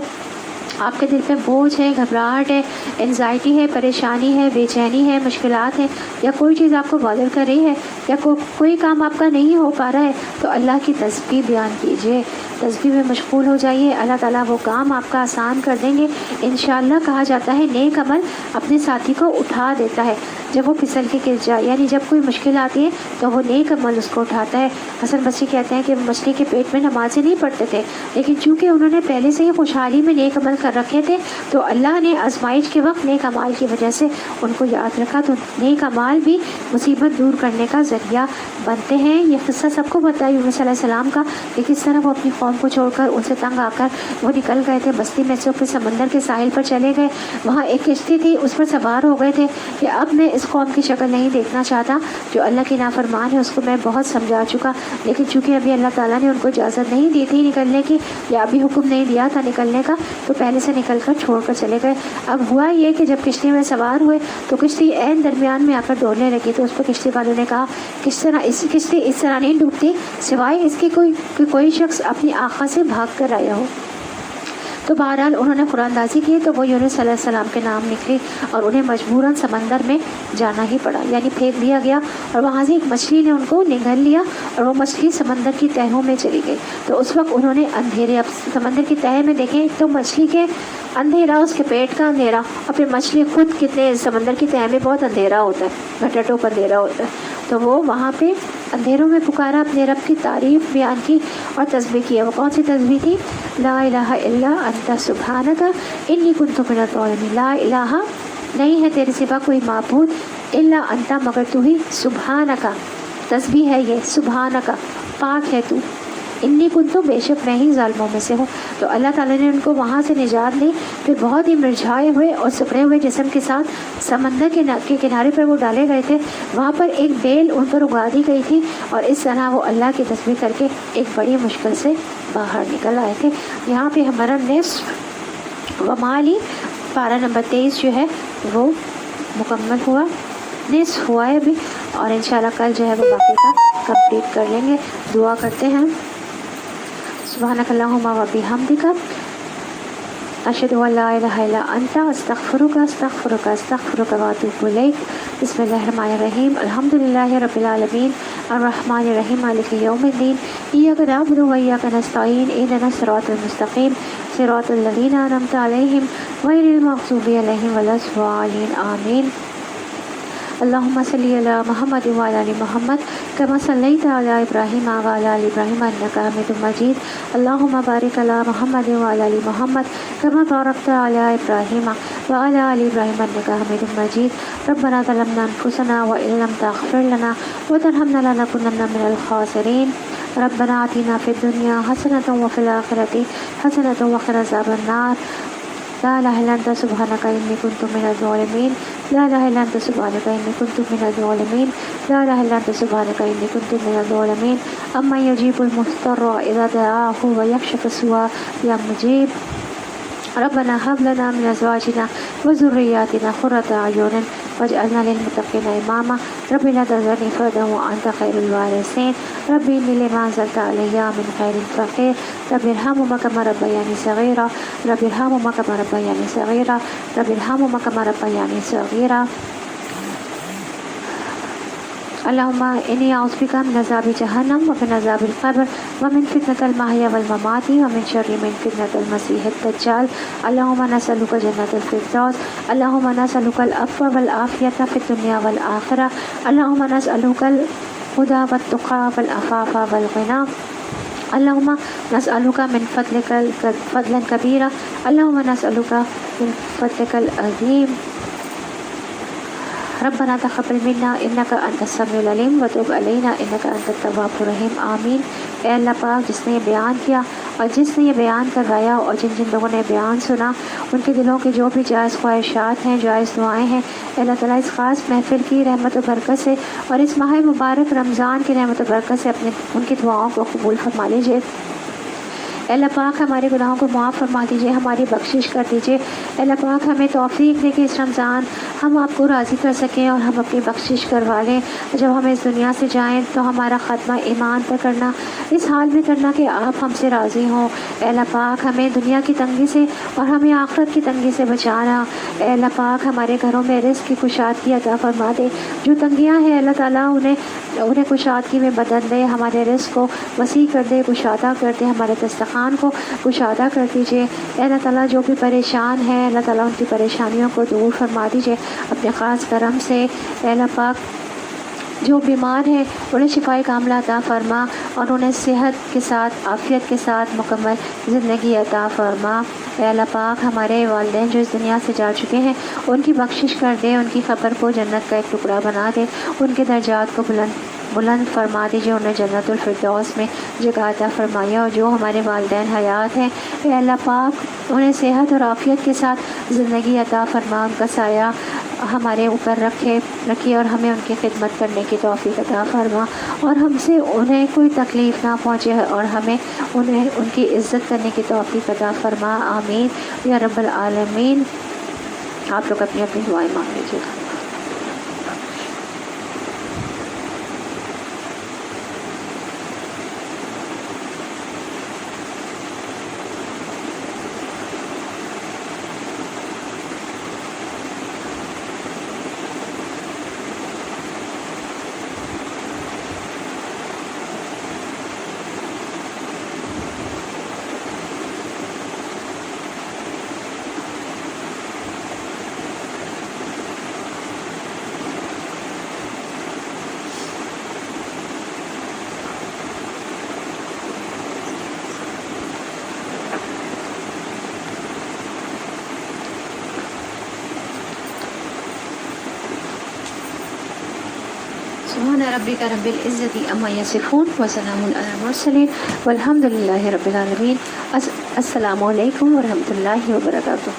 آپ کے دل پہ بوجھ ہے، گھبراہٹ ہے، انزائٹی ہے، پریشانی ہے، بے چینی ہے، مشکلات ہے، یا کوئی چیز آپ کو بادر کر رہی ہے، یا کوئی کام آپ کا نہیں ہو پا رہا ہے، تو اللہ کی تسبیح بیان کیجیے، تسبیح میں مشغول ہو جائیے، اللہ تعالیٰ وہ کام آپ کا آسان کر دیں گے انشاءاللہ۔ کہا جاتا ہے نیک عمل اپنے ساتھی کو اٹھا دیتا ہے جب وہ پھسل کے گر جائے، یعنی جب کوئی مشکل آتی ہے تو وہ نیک عمل اس کو اٹھاتا ہے۔ حسن بصری کہتے ہیں کہ مچھلی کے پیٹ میں نمازیں نہیں پڑھتے تھے، لیکن چونکہ انہوں نے پہلے سے ہی خوشحالی میں نیک عمل کر رکھے تھے تو اللہ نے آزمائش کے وقت نیک اعمال کی وجہ سے ان کو یاد رکھا۔ تو نیک اعمال بھی مصیبت دور کرنے کا ذریعہ بنتے ہیں۔ یہ قصہ سب کو پتہ ہے یونس علیہ السلام کا، کہ کس طرح وہ اپنی قوم کو چھوڑ کر ان سے تنگ آ کر وہ نکل گئے تھے بستی میں سے، پھر سمندر کے ساحل پر چلے گئے، وہاں ایک کشتی تھی اس پر سوار ہو گئے تھے کہ اب میں اس قوم کی شکل نہیں دیکھنا چاہتا جو اللہ کی نافرمان ہے، اس کو میں بہت سمجھا چکا، لیکن چونکہ ابھی اللہ تعالیٰ نے ان کو اجازت نہیں دی تھی نکلنے کی، یا ابھی حکم نہیں دیا تھا نکلنے کا، تو پہلے سے نکل کر چھوڑ کر چلے گئے۔ اب ہوا یہ کہ جب کشتی میں سوار ہوئے تو کشتی عین درمیان میں آ کر ڈولنے لگی، تو اس پر کشتی والوں نے کہا کشتی اس طرح نہیں ڈوبتی سوائے اس کے کوئی شخص اپنی آقا سے بھاگ کر آیا ہو۔ تو بہرحال انہوں نے قرآن دازی کی تو وہ یونس علیہ السلام کے نام نکلی اور انہیں مجبوراً سمندر میں جانا ہی پڑا، یعنی پھینک دیا گیا، اور وہاں سے ایک مچھلی نے ان کو نگل لیا اور وہ مچھلی سمندر کی تہوں میں چلی گئی۔ تو اس وقت انہوں نے اندھیرے، اب سمندر کی تہہ میں دیکھیں تو مچھلی کے اندھیرا، اس کے پیٹ کا اندھیرا، اور پھر مچھلی خود کتنے سمندر کی تہہ میں بہت اندھیرا ہوتا ہے، گھٹٹوں پر اندھیرا ہوتا ہے، تو وہ وہاں پہ اندھیروں میں پکارا، اپنے رب کی تعریف بیان کی اور تسبیح کی۔ وہ کون سی تسبیح تھی؟ لا الہ الا انت سبحانک انی کنت من الظالمین، لا الہ نہیں ہے تیرے سوا کوئی معبود، الا انت مگر تو ہی، سبحانک تسبیح ہے یہ، سبحانک پاک ہے تو، انی کنتم بیشک میں ہی ظالموں میں سے ہوں. تو اللہ تعالیٰ نے ان کو وہاں سے نجات دی. پھر بہت ہی مرجھائے ہوئے اور سکڑے ہوئے جسم کے ساتھ سمندر کے کنارے پر وہ ڈالے گئے تھے. وہاں پر ایک بیل ان پر اگا دی گئی تھی اور اس طرح وہ اللہ کی تسبیح کر کے ایک بڑی مشکل سے باہر نکل آئے تھے. یہاں پہ ہمارا نصف ومالی پارہ نمبر 23 جو ہے وہ مکمل ہوا، نصف ہوا ہے ابھی، اور انشاءاللہ کل جو ہے وہ باقی کا کمپلیٹ کر لیں گے. دعا کرتے ہیں. سبحانک اللہم و بحمدک اشہد ان لا الہ الا انت استغفرک استغفرک استغفرک و اتوب الیک. بسم اللہ الرحمن الرحیم. الحمد للہ رب العالمین الرحمن الرحیم مالک یوم الدین ایاک نعبد و ایاک نستعین اہدنا الصراط المستقیم صراط الذین انعمت علیہم غیر المغضوب علیہم ولا الضالین آمین. اللہم صلی علی محمد وعلی آل محمد کما صلیت علی ابراہیم وعلی آل ابراہیم انک حمید مجید. اللہم بارک علی محمد وعلی آل محمد کما بارکت علی ابراہیم وعلی آل ابراہیم انک حمید مجید. ربنا ظلمنا انفسنا وان لم تغفر لنا وترحمنا لنکونن من الخاسرین. ربنا آتنا فی الدنیا حسنۃ وفی الآخرۃ حسنۃ وقنا عذاب النار. لا الہ الا انت سبحانک انی کنت من الظالمین. لا الہ الا انت سبحانک انی کنت من الظالمین. لا الہ الا انت سبحانک انی کنت من الظالمین. امن یجیب المضطر اذا دعاہ ویکشف السوء یا مجیب. ربنا هب لنا من ازواجنا وذرياتنا قرة اعین واجعلنا للمتقین اماما. رب لا تذرنی فردا وانت خیر الوارثین. رب انی لما انزلت علی من خیر فقیر. رب ارحمهما كما ربياني صغيرا. رب ارحمهما كما ربياني صغيرا. رب ارحمهما كما ربياني صغيرا. اللهم إني أعوذ بك من عذاب جهنم ومن عذاب القبر ومن فتنة المحيا والممات ومن شر من فتنة المسيح الدجال. اللهم نسألك جنة الفردوس. اللهم نسألك العفو والعافية في الدنيا والآخرة. اللهم نسألك الهدى والتقى والعفاف والغنى. اللهم نسألك من فضلك فضلا كبيرا. اللهم نسألك من فضلك العظيم. ربنا تقبل منا انك انت السميع العليم وتب علينا انك انت التواب الرحيم. آمین. اے اللہ پاک، جس نے یہ بیان کیا اور جس نے یہ بیان کروایا اور جن جن لوگوں نے بیان سنا، ان کے دلوں کی جو بھی جائز خواہشات ہیں، جائز دعائیں ہیں، اے اللہ تعالیٰ اس خاص محفل کی رحمت و برکت سے اور اس ماہ مبارک رمضان کی رحمت و برکت سے ان کی دعاؤں کو قبول فرما لیجیے. اے اللہ پاک ہمارے گناہوں کو معاف فرما دیجیے، ہماری بخشش کر دیجیے. اے اللہ پاک ہمیں توفیق دے کہ اس رمضان ہم آپ کو راضی کر سکیں اور ہم اپنی بخشش کروا لیں. جب ہم اس دنیا سے جائیں تو ہمارا خاتمہ ایمان پر کرنا، اس حال میں کرنا کہ آپ ہم سے راضی ہوں. اے اللہ پاک ہمیں دنیا کی تنگی سے اور ہمیں آخرت کی تنگی سے بچانا. اے اللہ پاک ہمارے گھروں میں رزق کی کشادگی عطا فرما دے. جو تنگیاں ہیں اللہ تعالیٰ انہیں کشادگی میں بدل دے. ہمارے رزق کو وسیع کر دے، کشادہ کر دے. ہمارے دسترخوان کو کشادہ کر دیجیے. اے اللہ تعالیٰ جو بھی پریشان ہیں اللہ تعالیٰ ان کی پریشانیوں کو دور فرما دیجیے اپنے خاص کرم سے. اے اللہ پاک جو بیمار ہیں انہیں شفاء کاملہ عطا فرما اور انہیں صحت کے ساتھ عافیت کے ساتھ مکمل زندگی عطا فرما. اے اللہ پاک ہمارے والدین جو اس دنیا سے جا چکے ہیں ان کی بخشش کر دے، ان کی قبر کو جنت کا ایک ٹکڑا بنا دے، ان کے درجات کو بلند فرما دیجیے، انہیں جنت الفردوس میں جگہ عطا فرمایا. اور جو ہمارے والدین حیات ہیں اے اللہ پاک انہیں صحت اور عافیت کے ساتھ زندگی عطا فرما، ان کا سایہ ہمارے اوپر رکھیے اور ہمیں ان کی خدمت کرنے کی توفیق عطا فرما اور ہم سے انہیں کوئی تکلیف نہ پہنچے اور ہمیں ان کی عزت کرنے کی توفیق عطا فرما. آمین یا رب العالمین. آپ لوگ اپنی اپنی دعائیں مانگ لیجیے گا. سبحان ربک رب العزت عما یصفون وسلام علی المرسلین والحمد للہ رب العالمین. السلام علیکم ورحمۃ اللہ وبرکاتہ.